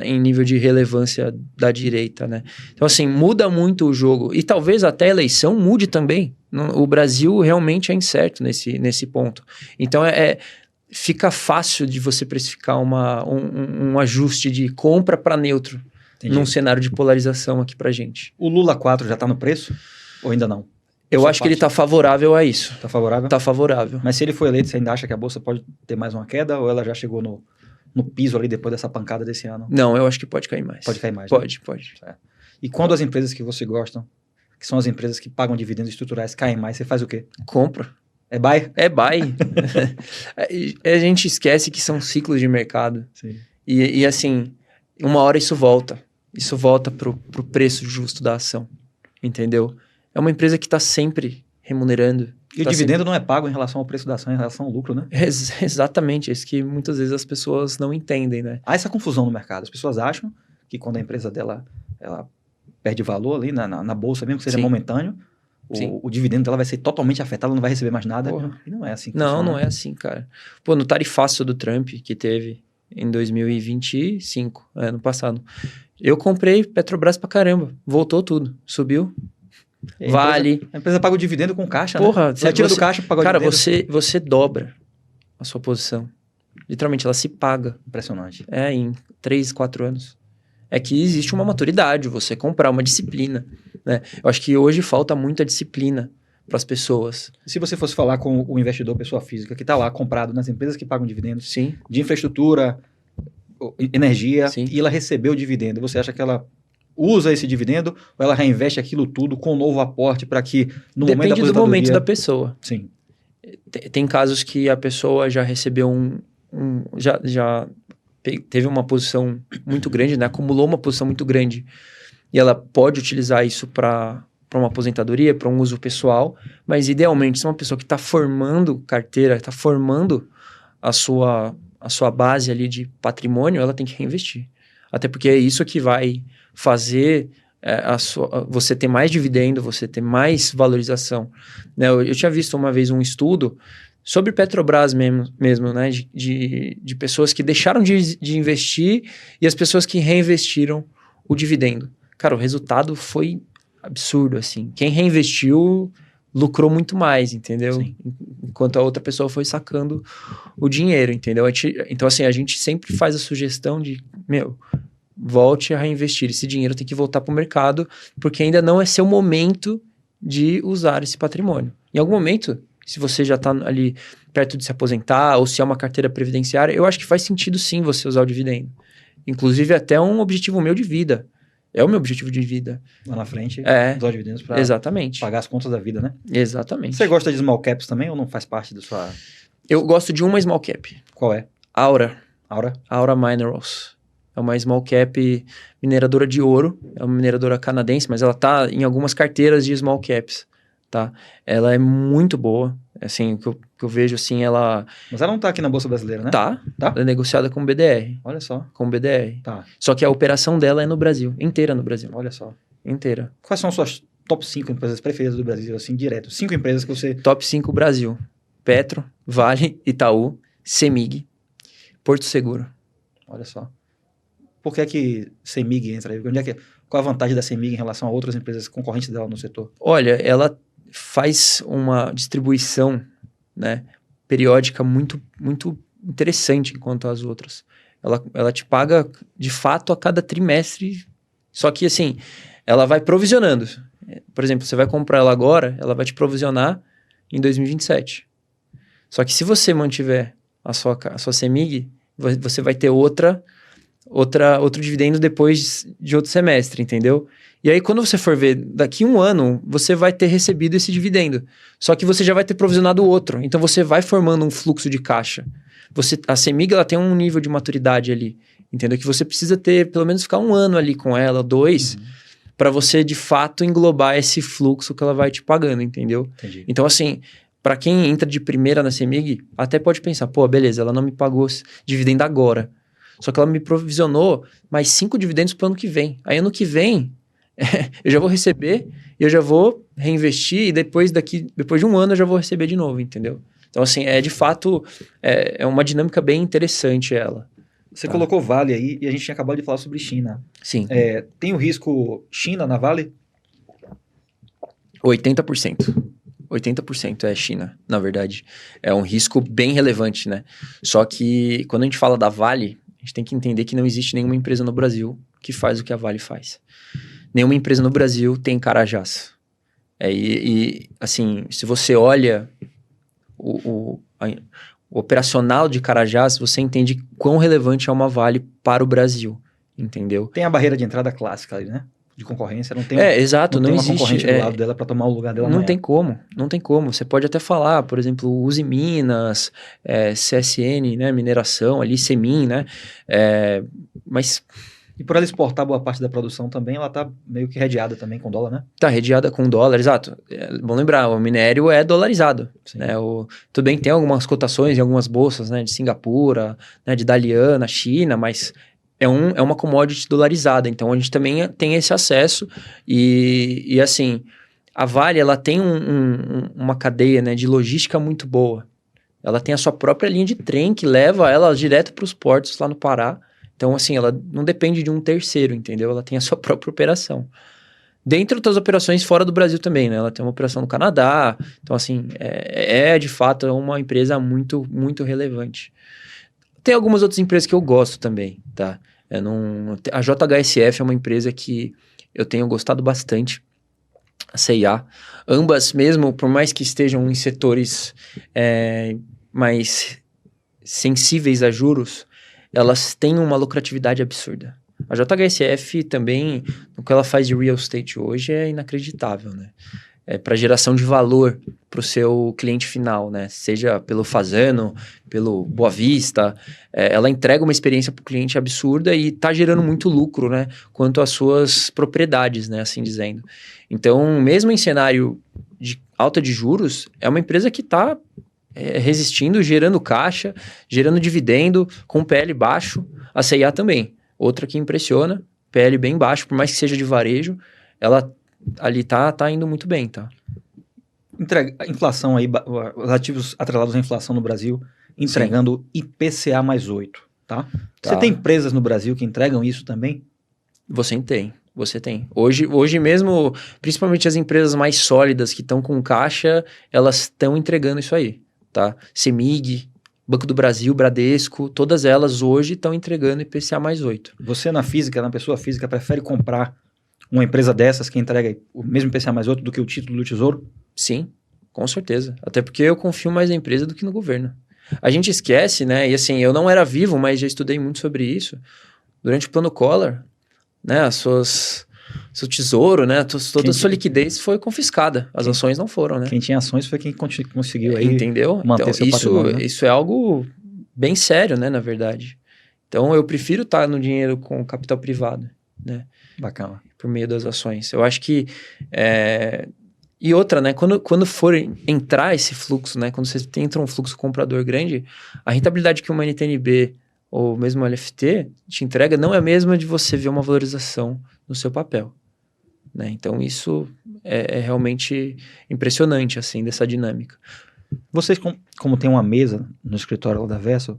em nível de relevância da direita, né. Então, assim, muda muito o jogo. E talvez até a eleição mude também. O Brasil realmente é incerto nesse ponto. Então, fica fácil de você precificar um ajuste de compra para neutro. Entendi. Num cenário de polarização aqui pra gente. O Lula 4 já tá no preço? Ou ainda não? Eu acho que ele tá favorável a isso. Tá favorável? Tá favorável. Mas se ele for eleito, você ainda acha que a Bolsa pode ter mais uma queda? Ou ela já chegou no piso ali depois dessa pancada desse ano? Não, eu acho que pode cair mais. Pode cair mais, Pode. E quando as empresas que você gosta, que são as empresas que pagam dividendos estruturais, caem mais, você faz o quê? Compra. É buy? É buy. A gente esquece que são ciclos de mercado. Sim. E assim, uma hora isso volta. Isso volta pro preço justo da ação. Entendeu? É uma empresa que está sempre remunerando. E o dividendo não é pago em relação ao preço da ação, em relação ao lucro, né? Exatamente. É isso que muitas vezes as pessoas não entendem, né? Há essa confusão no mercado. As pessoas acham que quando a empresa dela ela perde valor ali na bolsa, mesmo que seja momentâneo, o dividendo dela vai ser totalmente afetado, ela não vai receber mais nada. Porra. E não é assim que Não, funciona. não é assim, cara. Pô, no tarifaço do Trump que teve em 2025, ano passado, eu comprei Petrobras pra caramba. Voltou tudo. Subiu. Vale. A empresa paga o dividendo com caixa, Porra, né? Ela tira do caixa para pagar o dividendo. Cara, você dobra a sua posição. Literalmente, ela se paga. Impressionante. Em 3, 4 anos. É que existe uma maturidade, você comprar uma disciplina, né? Eu acho que hoje falta muita disciplina para as pessoas. Se você fosse falar com o investidor, pessoa física, que está lá comprado nas empresas que pagam dividendos, Sim. de infraestrutura, energia, Sim. e ela recebeu o dividendo, você acha que ela usa esse dividendo ou ela reinveste aquilo tudo com um novo aporte para que no momento da aposentadoria... Depende do momento da pessoa. Sim. Tem casos que a pessoa já recebeu já teve uma posição muito grande, né? Acumulou uma posição muito grande e ela pode utilizar isso para uma aposentadoria, para um uso pessoal, mas idealmente se é uma pessoa que está formando carteira, está formando a sua base ali de patrimônio, ela tem que reinvestir. Até porque é isso que vai fazer você ter mais dividendo, você ter mais valorização. Né? Eu tinha visto uma vez um estudo sobre Petrobras mesmo, né? De pessoas que deixaram de investir e as pessoas que reinvestiram o dividendo. Cara, o resultado foi absurdo, assim. Quem reinvestiu lucrou muito mais, entendeu? Sim. Enquanto a outra pessoa foi sacando o dinheiro, entendeu? Então, assim, a gente sempre faz a sugestão de, volte a reinvestir. Esse dinheiro tem que voltar para o mercado, porque ainda não é seu momento de usar esse patrimônio. Em algum momento, se você já está ali perto de se aposentar, ou se é uma carteira previdenciária, eu acho que faz sentido sim você usar o dividendo. Inclusive, até um objetivo meu de vida. É o meu objetivo de vida. Lá na frente, usar os dividendos para pagar as contas da vida, né? Exatamente. Você gosta de small caps também ou não faz parte da sua... Eu gosto de uma small cap. Qual é? Aura Aura? Minerals. É uma small cap mineradora de ouro. É uma mineradora canadense, mas ela tá em algumas carteiras de small caps, tá? Ela é muito boa. Assim, o que eu vejo, assim, ela... Mas ela não tá aqui na Bolsa Brasileira, né? Tá. Ela é negociada com BDR. Olha só. Com BDR. Tá. Só que a operação dela é no Brasil. Inteira no Brasil. Olha só. Inteira. Quais são as suas top 5 empresas preferidas do Brasil, assim, direto? 5 empresas que você... Top 5 Brasil. Petro, Vale, Itaú, Semig, Porto Seguro. Olha só. Por que é que Semig entra aí? Qual a vantagem da Semig em relação a outras empresas concorrentes dela no setor? Olha, ela faz uma distribuição, né, periódica muito, muito interessante quanto às outras. Ela te paga, de fato, a cada trimestre. Só que, assim, ela vai provisionando. Por exemplo, você vai comprar ela agora, ela vai te provisionar em 2027. Só que se você mantiver a sua Semig, você vai ter outro dividendo depois de outro semestre, entendeu? E aí, quando você for ver, daqui um ano, você vai ter recebido esse dividendo. Só que você já vai ter provisionado o outro. Então, você vai formando um fluxo de caixa. A Semig, ela tem um nível de maturidade ali, entendeu? Que você precisa ter, pelo menos, ficar um ano ali com ela, 2, para você, de fato, englobar esse fluxo que ela vai te pagando, entendeu? Entendi. Então, assim, para quem entra de primeira na Semig, até pode pensar, pô, beleza, ela não me pagou dividendo agora. Só que ela me provisionou mais 5 dividendos para o ano que vem. Aí, ano que vem, eu já vou receber, eu já vou reinvestir e depois de um ano eu já vou receber de novo, entendeu? Então, assim, de fato, é uma dinâmica bem interessante ela. Você colocou Vale aí e a gente tinha acabado de falar sobre China. Sim. Tem o risco China na Vale? 80%. 80% é China, na verdade. É um risco bem relevante, né? Só que quando a gente fala da Vale, a gente tem que entender que não existe nenhuma empresa no Brasil que faz o que a Vale faz. Nenhuma empresa no Brasil tem Carajás. Assim, se você olha o operacional de Carajás, você entende quão relevante é uma Vale para o Brasil, entendeu? Tem a barreira de entrada clássica ali, né? De concorrência, não tem exato, não tem uma existe concorrente do lado dela para tomar o lugar dela amanhã. Não tem como. Você pode até falar, por exemplo, Uzi Minas, CSN, né, mineração ali, Semin, né, mas... E por ela exportar boa parte da produção também, ela tá meio que redeada também com dólar, né? Tá redeada com dólar, exato. Bom lembrar, o minério é dolarizado. Né? Tudo bem que tem algumas cotações em algumas bolsas, né, de Singapura, né, de Dalian, China, mas é uma commodity dolarizada. Então, a gente também tem esse acesso e assim, a Vale, ela tem uma cadeia, né, de logística muito boa. Ela tem a sua própria linha de trem que leva ela direto para os portos lá no Pará. Então, assim, ela não depende de um terceiro, entendeu? Ela tem a sua própria operação. Dentre outras operações fora do Brasil também, né? Ela tem uma operação no Canadá. Então, assim, de fato uma empresa muito, muito relevante. Tem algumas outras empresas que eu gosto também, tá? A JHSF é uma empresa que eu tenho gostado bastante. A CIA. Ambas, mesmo, por mais que estejam em setores mais sensíveis a juros, elas têm uma lucratividade absurda. A JHSF também, o que ela faz de real estate hoje é inacreditável, né? Para geração de valor para o seu cliente final, né? Seja pelo Fazano, pelo Boa Vista, ela entrega uma experiência para o cliente absurda e está gerando muito lucro, né? Quanto às suas propriedades, né? Assim dizendo. Então, mesmo em cenário de alta de juros, é uma empresa que está resistindo, gerando caixa, gerando dividendo, com PL baixo. A CIA também, outra que impressiona, PL bem baixo, por mais que seja de varejo, ela ali tá indo muito bem, tá? A inflação aí, os ativos atrelados à inflação no Brasil, entregando IPCA mais 8, tá? Você tem empresas no Brasil que entregam isso também? Você tem. Hoje mesmo, principalmente as empresas mais sólidas que estão com caixa, elas estão entregando isso aí, tá? CEMIG, Banco do Brasil, Bradesco, todas elas hoje estão entregando IPCA mais 8. Você na pessoa física, prefere comprar uma empresa dessas que entrega o mesmo IPCA mais 8 do que o título do Tesouro? Sim, com certeza. Até porque eu confio mais na empresa do que no governo. A gente esquece, né? E assim, eu não era vivo, mas já estudei muito sobre isso. Durante o plano Collor, né? Seu tesouro, né? Toda a sua liquidez foi confiscada. As ações não foram, né? Quem tinha ações foi quem conseguiu aí entendeu? manter então, seu patrimônio. Né? Isso é algo bem sério, né? Na verdade. Então, eu prefiro estar no dinheiro com capital privado, né? Bacana. Por meio das ações. Eu acho que... E outra, né? Quando for entrar esse fluxo, né? Quando você entra um fluxo comprador grande, a rentabilidade que uma NTNB ou mesmo o LFT te entrega não é a mesma de você ver uma valorização no seu papel, né? Então, isso é realmente impressionante, assim, dessa dinâmica. Vocês, como tem uma mesa no escritório lá da Verso,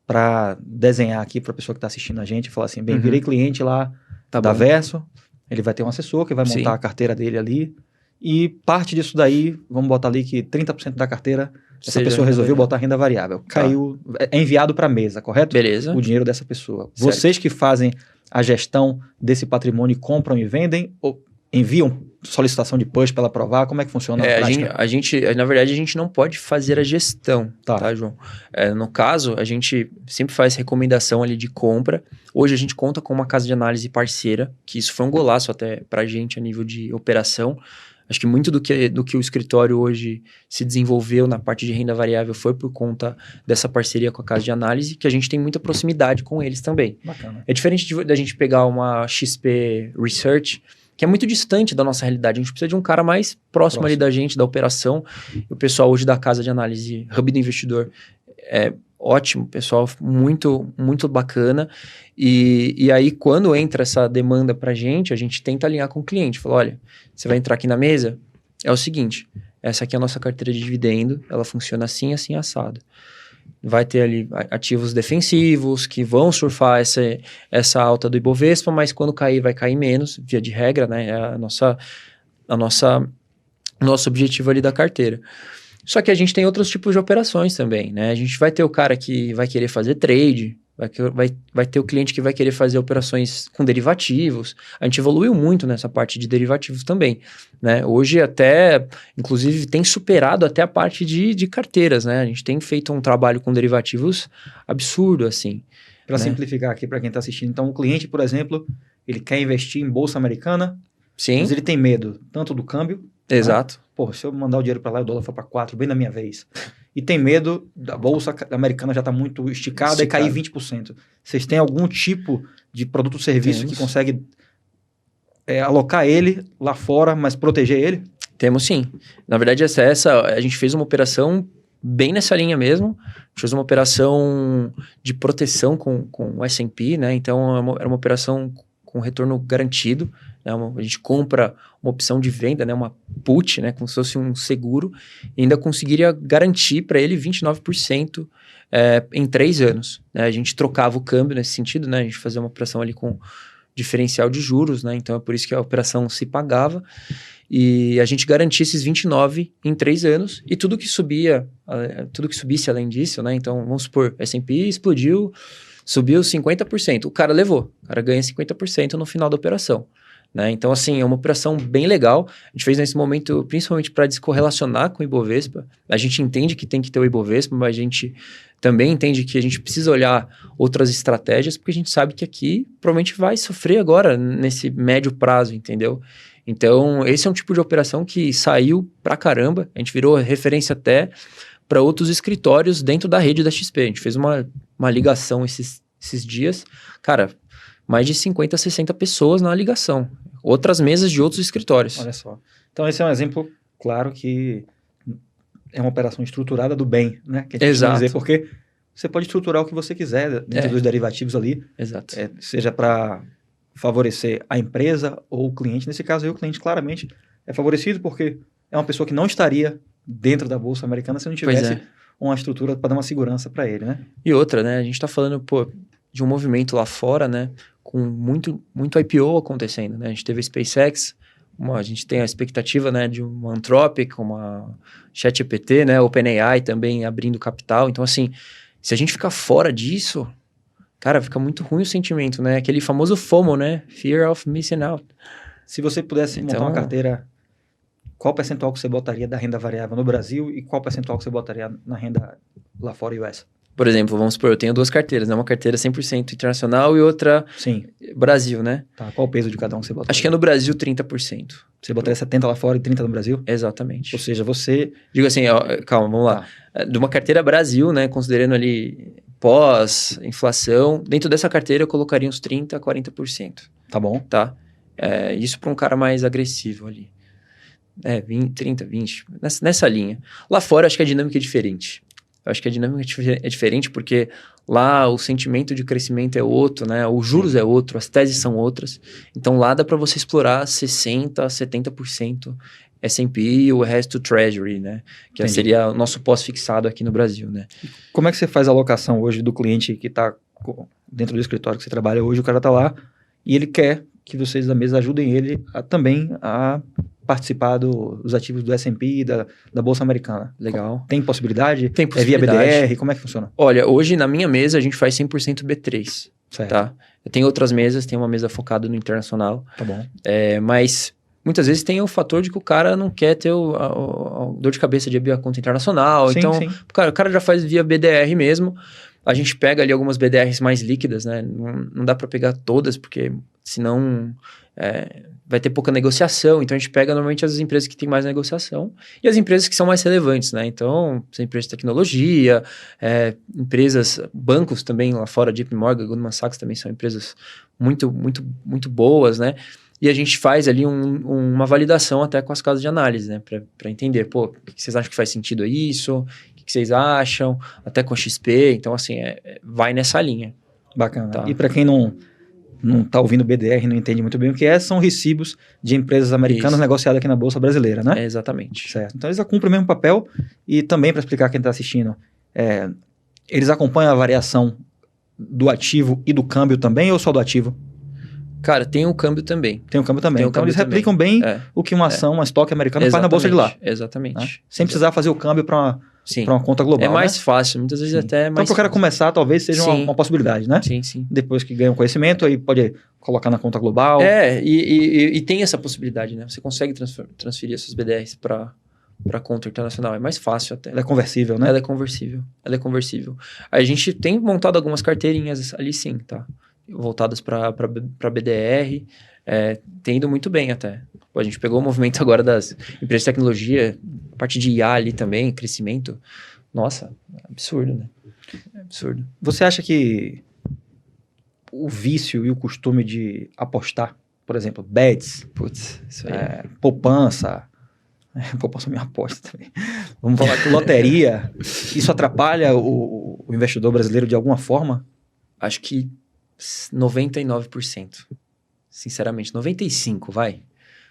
para desenhar aqui para a pessoa que está assistindo a gente, falar assim, virei cliente lá da Verso, ele vai ter um assessor que vai montar a carteira dele ali, e parte disso daí, vamos botar ali que 30% da carteira, essa pessoa resolveu botar renda variável. Caiu, é enviado para a mesa, correto? Beleza. O dinheiro dessa pessoa. Certo. Vocês que fazem a gestão desse patrimônio, compram e vendem, ou enviam solicitação de push para ela aprovar? Como é que funciona na prática? Na verdade, a gente não pode fazer a gestão, tá João? No caso, a gente sempre faz recomendação ali de compra. Hoje a gente conta com uma casa de análise parceira, que isso foi um golaço até para a gente a nível de operação. Acho que muito do que o escritório hoje se desenvolveu na parte de renda variável foi por conta dessa parceria com a casa de análise, que a gente tem muita proximidade com eles também. Bacana. É diferente da gente pegar uma XP Research, que é muito distante da nossa realidade. A gente precisa de um cara mais próximo ali da gente, da operação. O pessoal hoje da casa de análise, Hub do Investidor, é ótimo, pessoal, muito, muito bacana. E aí, quando entra essa demanda pra gente, a gente tenta alinhar com o cliente. Fala, olha, você vai entrar aqui na mesa, é o seguinte, essa aqui é a nossa carteira de dividendo, ela funciona assim, assim, assado. Vai ter ali ativos defensivos que vão surfar essa alta do Ibovespa, mas quando cair, vai cair menos, via de regra, né? É nosso objetivo ali da carteira. Só que a gente tem outros tipos de operações também, né? A gente vai ter o cara que vai querer fazer trade, vai ter o cliente que vai querer fazer operações com derivativos. A gente evoluiu muito nessa parte de derivativos também, né? Hoje até, inclusive, tem superado até a parte de carteiras, né? A gente tem feito um trabalho com derivativos absurdo, assim. Para simplificar aqui para quem está assistindo, então o cliente, por exemplo, ele quer investir em bolsa americana, sim, mas ele tem medo tanto do câmbio... Exato. Né? Pô, se eu mandar o dinheiro para lá, o dólar for para 4, bem na minha vez. E tem medo da bolsa americana já está muito esticada e cair 20%. Vocês têm algum tipo de produto ou serviço que consegue alocar ele lá fora, mas proteger ele? Temos sim. Na verdade, a gente fez uma operação bem nessa linha mesmo. A gente fez uma operação de proteção com o S&P, né? Então, era uma operação com retorno garantido. Né? A gente compra uma opção de venda, né? Uma put, né? Como se fosse um seguro, e ainda conseguiria garantir para ele 29% em 3 anos. Né? A gente trocava o câmbio nesse sentido, né? A gente fazia uma operação ali com diferencial de juros, né? Então é por isso que a operação se pagava. E a gente garantia esses 29 em 3 anos, e tudo que subisse além disso, né? Então, vamos supor, S&P explodiu, subiu 50%, o cara levou, o cara ganha 50% no final da operação, né? Então, assim, é uma operação bem legal. A gente fez nesse momento, principalmente para descorrelacionar com o Ibovespa. A gente entende que tem que ter o Ibovespa, mas a gente também entende que a gente precisa olhar outras estratégias, porque a gente sabe que aqui provavelmente vai sofrer agora, nesse médio prazo, entendeu? Então, esse é um tipo de operação que saiu pra caramba. A gente virou referência até para outros escritórios dentro da rede da XP. A gente fez uma ligação esses dias. Cara, mais de 50, 60 pessoas na ligação. Outras mesas de outros escritórios. Olha só. Então, esse é um exemplo, claro, que é uma operação estruturada do bem, né? Que a gente Exato. dizer, porque você pode estruturar o que você quiser dentro dos derivativos ali. Exato. Seja para favorecer a empresa ou o cliente. Nesse caso aí, o cliente claramente é favorecido porque é uma pessoa que não estaria dentro da Bolsa Americana se não tivesse uma estrutura para dar uma segurança para ele, né? E outra, né? A gente está falando, de um movimento lá fora, né? com muito IPO acontecendo, né? A gente teve a SpaceX, a gente tem a expectativa, né, de uma Anthropic, uma ChatGPT, né, OpenAI também abrindo capital. Então, assim, se a gente ficar fora disso, cara, fica muito ruim o sentimento, né? Aquele famoso FOMO, né? Fear of Missing Out. Se você pudesse montar uma carteira, qual percentual que você botaria da renda variável no Brasil e qual percentual que você botaria na renda lá fora US? Por exemplo, vamos supor, eu tenho 2 carteiras, né? Uma carteira 100% internacional e outra Brasil, né? Tá, qual o peso de cada um que você botaria? Acho que é no Brasil 30%. Você botaria 70 lá fora e 30 no Brasil? Exatamente. Ou seja, você... Digo assim, ó, calma, vamos lá. De uma carteira Brasil, né? Considerando ali pós-inflação, dentro dessa carteira eu colocaria uns 30% a 40%. Tá bom. Tá? Isso para um cara mais agressivo ali. 20, 30, 20, nessa linha. Lá fora, acho que a dinâmica é diferente. Eu acho que a dinâmica é diferente porque lá o sentimento de crescimento é outro, né? Os juros é outro, as teses são outras. Então lá dá para você explorar 60%, 70% S&P e o resto Treasury, né? Que seria o nosso pós-fixado aqui no Brasil, né? Como é que você faz a alocação hoje do cliente que está dentro do escritório que você trabalha hoje? O cara está lá e ele quer que vocês da mesa ajudem ele também a participar dos ativos do S&P e da Bolsa Americana. Legal. Tem possibilidade? Tem possibilidade. É via BDR? Como é que funciona? Olha, hoje na minha mesa a gente faz 100% B3. Certo. Tá? Eu tenho outras mesas, tem uma mesa focada no internacional. Tá bom. Mas muitas vezes tem o fator de que o cara não quer ter a dor de cabeça de abrir a conta internacional. Sim, então, sim. O cara já faz via BDR mesmo. A gente pega ali algumas BDRs mais líquidas, né? Não dá para pegar todas, porque senão vai ter pouca negociação. Então, a gente pega normalmente as empresas que têm mais negociação e as empresas que são mais relevantes, né? Então, são empresas de tecnologia, empresas, bancos também lá fora, JP Morgan, Goldman Sachs também são empresas muito, muito, muito boas, né? E a gente faz ali uma validação até com as casas de análise, né? Para entender, pô, o que vocês acham que faz sentido isso? O que vocês acham? Até com a XP. Então, assim, vai nessa linha. Bacana. Tá. E para quem não está ouvindo BDR, não entende muito bem o que são recibos de empresas americanas negociadas aqui na Bolsa Brasileira, né? Exatamente. Certo. Então, eles cumprem o mesmo papel e também, para explicar quem está assistindo, eles acompanham a variação do ativo e do câmbio também ou só do ativo? Cara, tem o câmbio também. Tem o câmbio também. Então, eles replicam bem o que uma ação, uma estoque americana faz na Bolsa de lá. Exatamente. Né? Sem precisar fazer o câmbio para uma conta global. É mais fácil, muitas vezes até é mais Então, para o cara começar, talvez seja uma possibilidade, né? Sim, sim. Depois que ganha o conhecimento, aí pode colocar na conta global. E tem essa possibilidade, né? Você consegue transferir essas BDRs para conta internacional. É mais fácil até. Ela é conversível, né? Ela é conversível. A gente tem montado algumas carteirinhas ali sim, tá? Voltadas para BDR. Tem ido muito bem até. A gente pegou o movimento agora das empresas de tecnologia, parte de IA ali também, crescimento. Nossa, absurdo, né? Absurdo. Você acha que o vício e o costume de apostar, por exemplo, bets, isso aí. Poupança é minha aposta também. Vamos falar de loteria. Isso atrapalha o investidor brasileiro de alguma forma? Acho que 99%. Sinceramente, 95%, vai.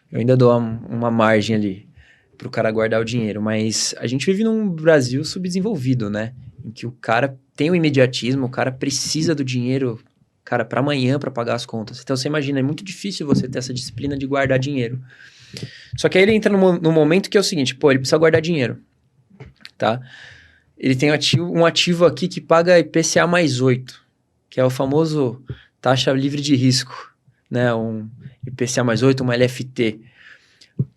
Eu ainda dou uma margem ali pro cara guardar o dinheiro, mas a gente vive num Brasil subdesenvolvido, né? Em que o cara tem o imediatismo, o cara precisa do dinheiro, cara, para amanhã para pagar as contas. Então você imagina, é muito difícil você ter essa disciplina de guardar dinheiro. Só que aí ele entra no momento que é o seguinte, pô, ele precisa guardar dinheiro, tá? Ele tem um ativo aqui que paga IPCA mais 8, que é o famoso taxa livre de risco, né? Um IPCA mais 8, uma LFT.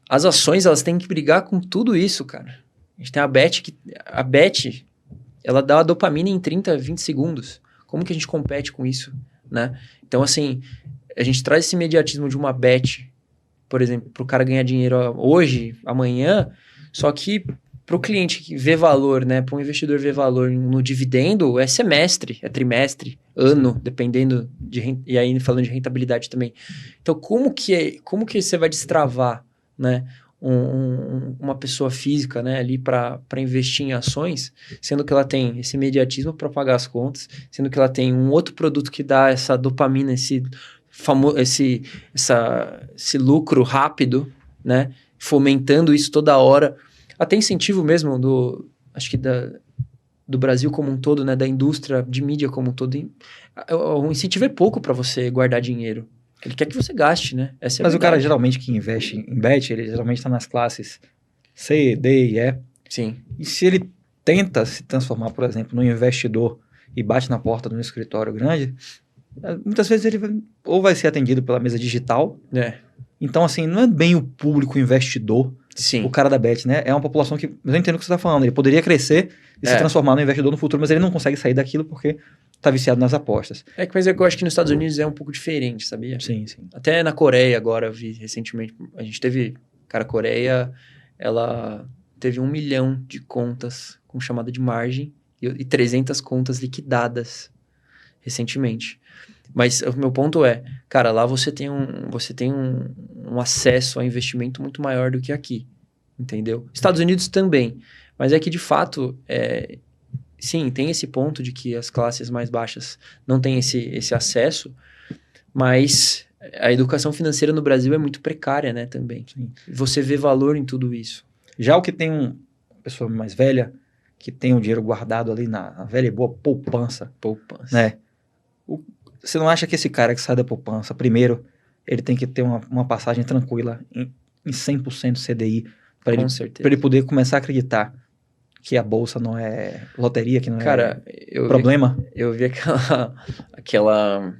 As ações, elas têm que brigar com tudo isso, cara. A gente tem a Bet, ela dá a dopamina em 30, 20 segundos. Como que a gente compete com isso, né? Então, assim, a gente traz esse imediatismo de uma Bet, por exemplo, para o cara ganhar dinheiro hoje, amanhã, só que para o cliente que vê valor, né? Para um investidor ver valor no dividendo, é semestre, é trimestre, ano, dependendo e aí falando de rentabilidade também. Então, como que você vai destravar, né, uma pessoa física, né, ali para investir em ações, sendo que ela tem esse imediatismo para pagar as contas, sendo que ela tem um outro produto que dá essa dopamina, esse lucro rápido, né, fomentando isso toda hora, até incentivo mesmo acho que da do Brasil como um todo, né, da indústria de mídia como um todo, o incentivo é pouco para você guardar dinheiro. Ele quer que você gaste, né? Essa é a Mas o cara verdade. geralmente que investe em bet, ele geralmente está nas classes C, D e E. Sim, E se ele tenta se transformar, por exemplo, num investidor e bate na porta de um escritório grande, muitas vezes ele ou vai ser atendido pela mesa digital. Então, assim, não é bem o público investidor, sim. o cara da bet, né? É uma população que, mas eu entendo o que você está falando, ele poderia crescer e se transformar num investidor no futuro, mas ele não consegue sair daquilo porque tá viciado nas apostas. Mas eu acho que nos Estados Unidos é um pouco diferente, sabia? Sim, sim. Até na Coreia agora, eu vi recentemente, a gente teve, cara, a Coreia, ela teve 1 milhão de contas com chamada de margem e 300 contas liquidadas recentemente. Mas o meu ponto é, cara, lá você tem um acesso a investimento muito maior do que aqui, entendeu? Estados Unidos também, mas é que de fato, sim, tem esse ponto de que as classes mais baixas não têm esse acesso, mas a educação financeira no Brasil é muito precária, né, também. Sim. Você vê valor em tudo isso. Já o que tem uma pessoa mais velha, que tem o dinheiro guardado ali na velha e boa poupança, né? Você não acha que esse cara que sai da poupança, primeiro, ele tem que ter uma passagem tranquila em 100% CDI, para ele poder começar a acreditar que a bolsa não é loteria, que não é problema? Eu vi aquela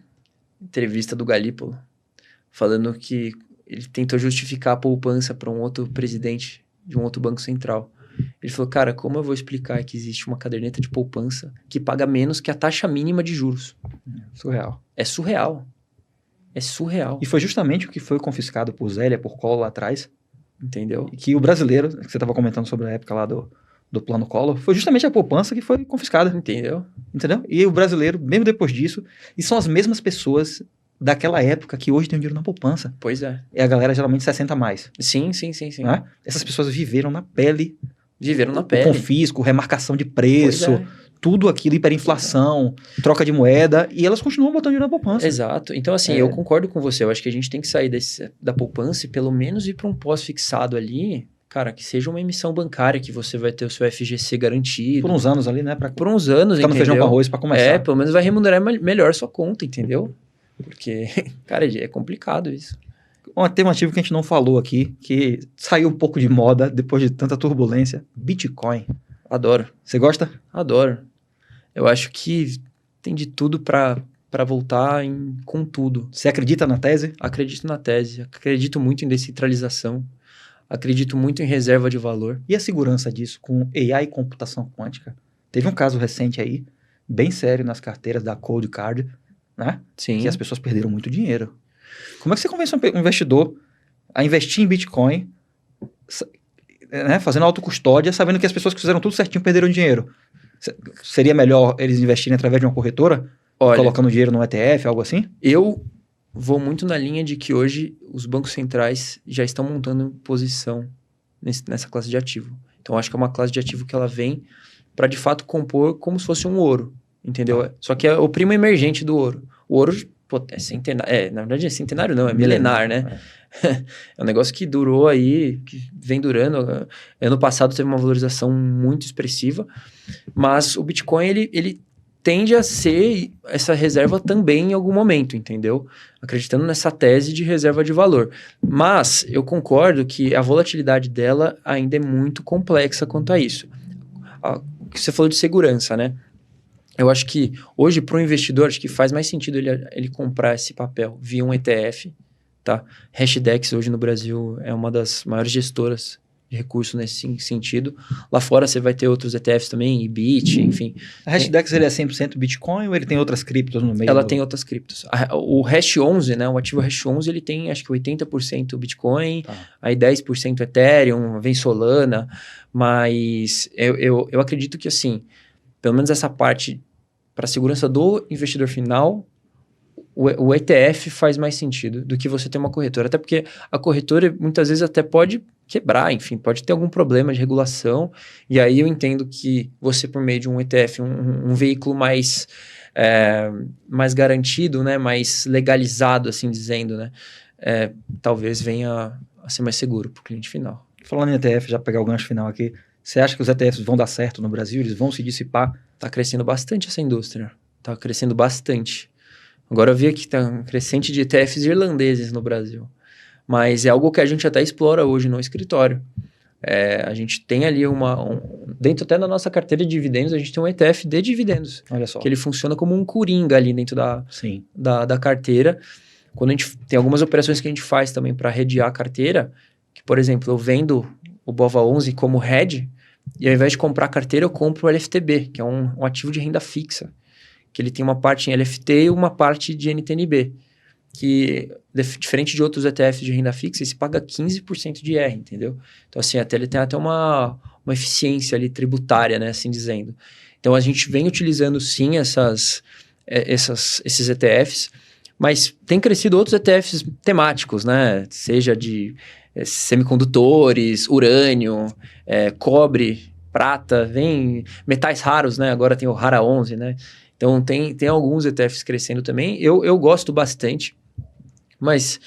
entrevista do Galípolo falando que ele tentou justificar a poupança para um outro presidente de um outro banco central. Ele falou, cara, como eu vou explicar que existe uma caderneta de poupança que paga menos que a taxa mínima de juros? Surreal. É surreal. É surreal. E foi justamente o que foi confiscado por Zélia, por Collor lá atrás. Entendeu? E que o brasileiro, que você estava comentando sobre a época lá do plano Collor, foi justamente a poupança que foi confiscada. Entendeu? E o brasileiro, mesmo depois disso, e são as mesmas pessoas daquela época que hoje tem dinheiro na poupança. Pois é. É a galera geralmente 60 a mais. Sim. Né? Essas pessoas viveram na pele. Confisco, remarcação de preço, tudo aquilo, hiperinflação, troca de moeda, e elas continuam botando dinheiro na poupança. Exato. Então, assim, eu concordo com você. Eu acho que a gente tem que sair da poupança e pelo menos ir para um pós-fixado ali, cara, que seja uma emissão bancária, que você vai ter o seu FGC garantido. Por uns anos ali, né? Por uns anos, ficar no feijão com arroz para começar. Pelo menos vai remunerar melhor sua conta, entendeu? Porque, cara, é complicado isso. Um alternativo que a gente não falou aqui, que saiu um pouco de moda depois de tanta turbulência, Bitcoin. Adoro. Você gosta? Adoro. Eu acho que tem de tudo para voltar com tudo. Você acredita na tese? Acredito na tese. Acredito muito em descentralização. Acredito muito em reserva de valor. E a segurança disso com AI e computação quântica? Teve um caso recente aí, bem sério nas carteiras da Cold Card, né? Sim. Que as pessoas perderam muito dinheiro. Como é que você convence um investidor a investir em Bitcoin, né, fazendo autocustódia, sabendo que as pessoas que fizeram tudo certinho perderam dinheiro? Seria melhor eles investirem através de uma corretora? Colocando dinheiro no ETF, algo assim? Eu vou muito na linha de que hoje os bancos centrais já estão montando posição nessa classe de ativo. Então, acho que é uma classe de ativo que ela vem para, de fato, compor como se fosse um ouro, entendeu? Só que é o primo emergente do ouro. O ouro... é centenário. Na verdade, é centenário não, é milenar, né? É um negócio que durou aí, que vem durando. Ano passado teve uma valorização muito expressiva, mas o Bitcoin, ele tende a ser essa reserva também em algum momento, entendeu? Acreditando nessa tese de reserva de valor. Mas eu concordo que a volatilidade dela ainda é muito complexa quanto a isso. O que você falou de segurança, né? Eu acho que hoje, para o investidor, acho que faz mais sentido ele comprar esse papel via um ETF, tá? Hashdex hoje no Brasil é uma das maiores gestoras de recursos nesse sentido. Lá fora você vai ter outros ETFs também, IBIT, enfim. A Hashdex ele é 100% Bitcoin ou ele tem outras criptos no meio? Ela tem outras criptos. O Hash 11, né? O ativo Hash 11, ele tem acho que 80% Bitcoin, aí 10% Ethereum, vem Solana, mas eu acredito que assim, pelo menos essa parte para a segurança do investidor final, o ETF faz mais sentido do que você ter uma corretora. Até porque a corretora muitas vezes até pode quebrar, enfim, pode ter algum problema de regulação. E aí eu entendo que você, por meio de um ETF, um veículo mais garantido, né, mais legalizado, assim dizendo, né, talvez venha a ser mais seguro para o cliente final. Falando em ETF, já pegar o gancho final aqui, Você acha que os ETFs vão dar certo no Brasil? Eles vão se dissipar? Tá crescendo bastante essa indústria. Tá crescendo bastante. Agora eu vi que tá um crescente de ETFs irlandeses no Brasil. Mas é algo que a gente até explora hoje no escritório. A gente tem ali dentro até da nossa carteira de dividendos, a gente tem um ETF de dividendos. Olha só. Que ele funciona como um coringa ali dentro da carteira. Quando a gente tem algumas operações que a gente faz também para hedgear a carteira, que, por exemplo, eu vendo o BOVA11 como hedge, e ao invés de comprar a carteira, eu compro o LFTB, que é um ativo de renda fixa, que ele tem uma parte em LFT e uma parte de NTNB, que, diferente de outros ETFs de renda fixa, se paga 15% de IR, entendeu? Então, assim, ele tem até uma eficiência ali tributária, né, assim dizendo. Então, a gente vem utilizando, sim, esses ETFs, mas tem crescido outros ETFs temáticos, né? Seja de semicondutores, urânio, cobre, prata, vem metais raros, né? Agora tem o Rara 11, né? Então, tem alguns ETFs crescendo também. Eu gosto bastante, mas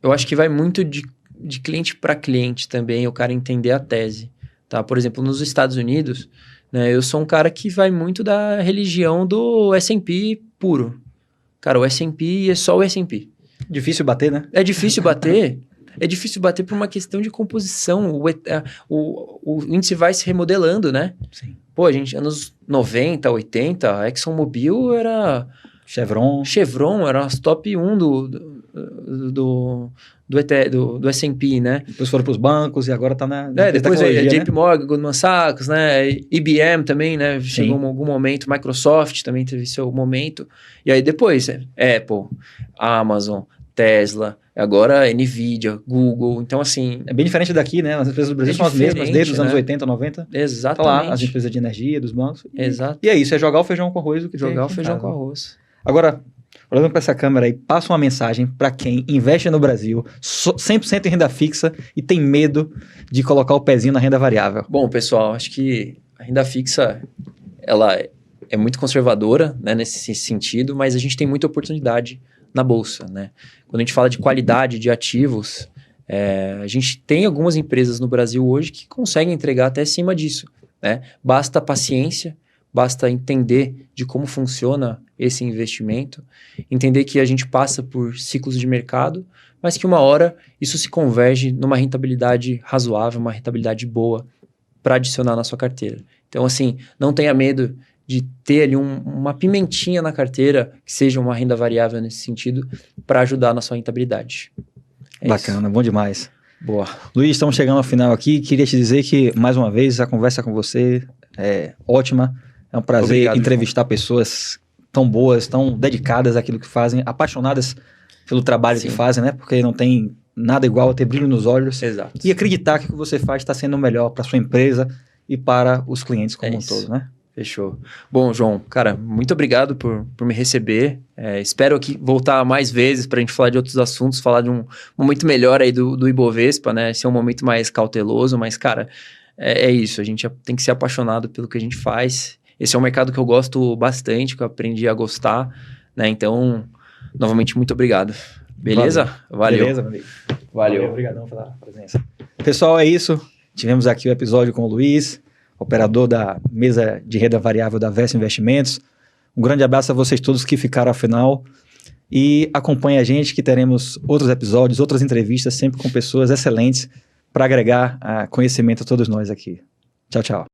eu acho que vai muito de cliente para cliente também, o cara entender a tese, tá? Por exemplo, nos Estados Unidos, né, eu sou um cara que vai muito da religião do S&P puro. Cara, o S&P é só o S&P. Difícil bater, né? É difícil bater. É difícil bater por uma questão de composição. O índice vai se remodelando, né? Sim. Pô, a gente, anos 90, 80, a ExxonMobil era... Chevron era as top 1 do S&P, né? Depois foram para os bancos e agora tá na depois JP né? Morgan, Goldman Sachs, né? IBM também, né? Chegou em algum momento, Microsoft também teve seu momento. E aí depois, Apple, Amazon, Tesla, agora Nvidia, Google. Então, assim... É bem diferente daqui, né? As empresas do Brasil são as mesmas desde os anos 80, 90. Exatamente. Tá lá, as empresas de energia, dos bancos. Exato. E é isso, é jogar o feijão com arroz. Jogar o feijão com arroz. Agora, olhando para essa câmera aí, passa uma mensagem para quem investe no Brasil 100% em renda fixa e tem medo de colocar o pezinho na renda variável. Bom, pessoal, acho que a renda fixa, ela é muito conservadora, né, nesse sentido, mas a gente tem muita oportunidade na bolsa, né? Quando a gente fala de qualidade de ativos, a gente tem algumas empresas no Brasil hoje que conseguem entregar até acima disso, né? Basta paciência, basta entender de como funciona esse investimento, entender que a gente passa por ciclos de mercado, mas que uma hora isso se converge numa rentabilidade razoável, uma rentabilidade boa para adicionar na sua carteira. Então, assim, não tenha medo de ter ali uma pimentinha na carteira que seja uma renda variável nesse sentido para ajudar na sua rentabilidade. Bacana, bom demais. Boa. Luiz, estamos chegando ao final aqui. Queria te dizer que, mais uma vez, a conversa com você é ótima. É um prazer entrevistar pessoas tão boas, tão dedicadas àquilo que fazem, apaixonadas pelo trabalho que fazem, né? Porque não tem nada igual a ter brilho nos olhos. Exato. E acreditar que o que você faz está sendo o melhor para sua empresa e para os clientes como um todo, né? Fechou. Bom, João, cara, muito obrigado por me receber. Espero aqui voltar mais vezes para a gente falar de outros assuntos, falar de um momento melhor aí do Ibovespa, né? Esse é um momento mais cauteloso, mas, cara, é isso. A gente tem que ser apaixonado pelo que a gente faz. Esse é um mercado que eu gosto bastante, que eu aprendi a gostar, né? Então, novamente, muito obrigado. Beleza? Valeu. Beleza, meu amigo. Valeu. Obrigadão pela presença. Pessoal, é isso. Tivemos aqui o episódio com o Luiz, operador da mesa de renda variável da Versa Investimentos. Um grande abraço a vocês todos que ficaram ao final. E acompanhe a gente que teremos outros episódios, outras entrevistas, sempre com pessoas excelentes para agregar conhecimento a todos nós aqui. Tchau, tchau.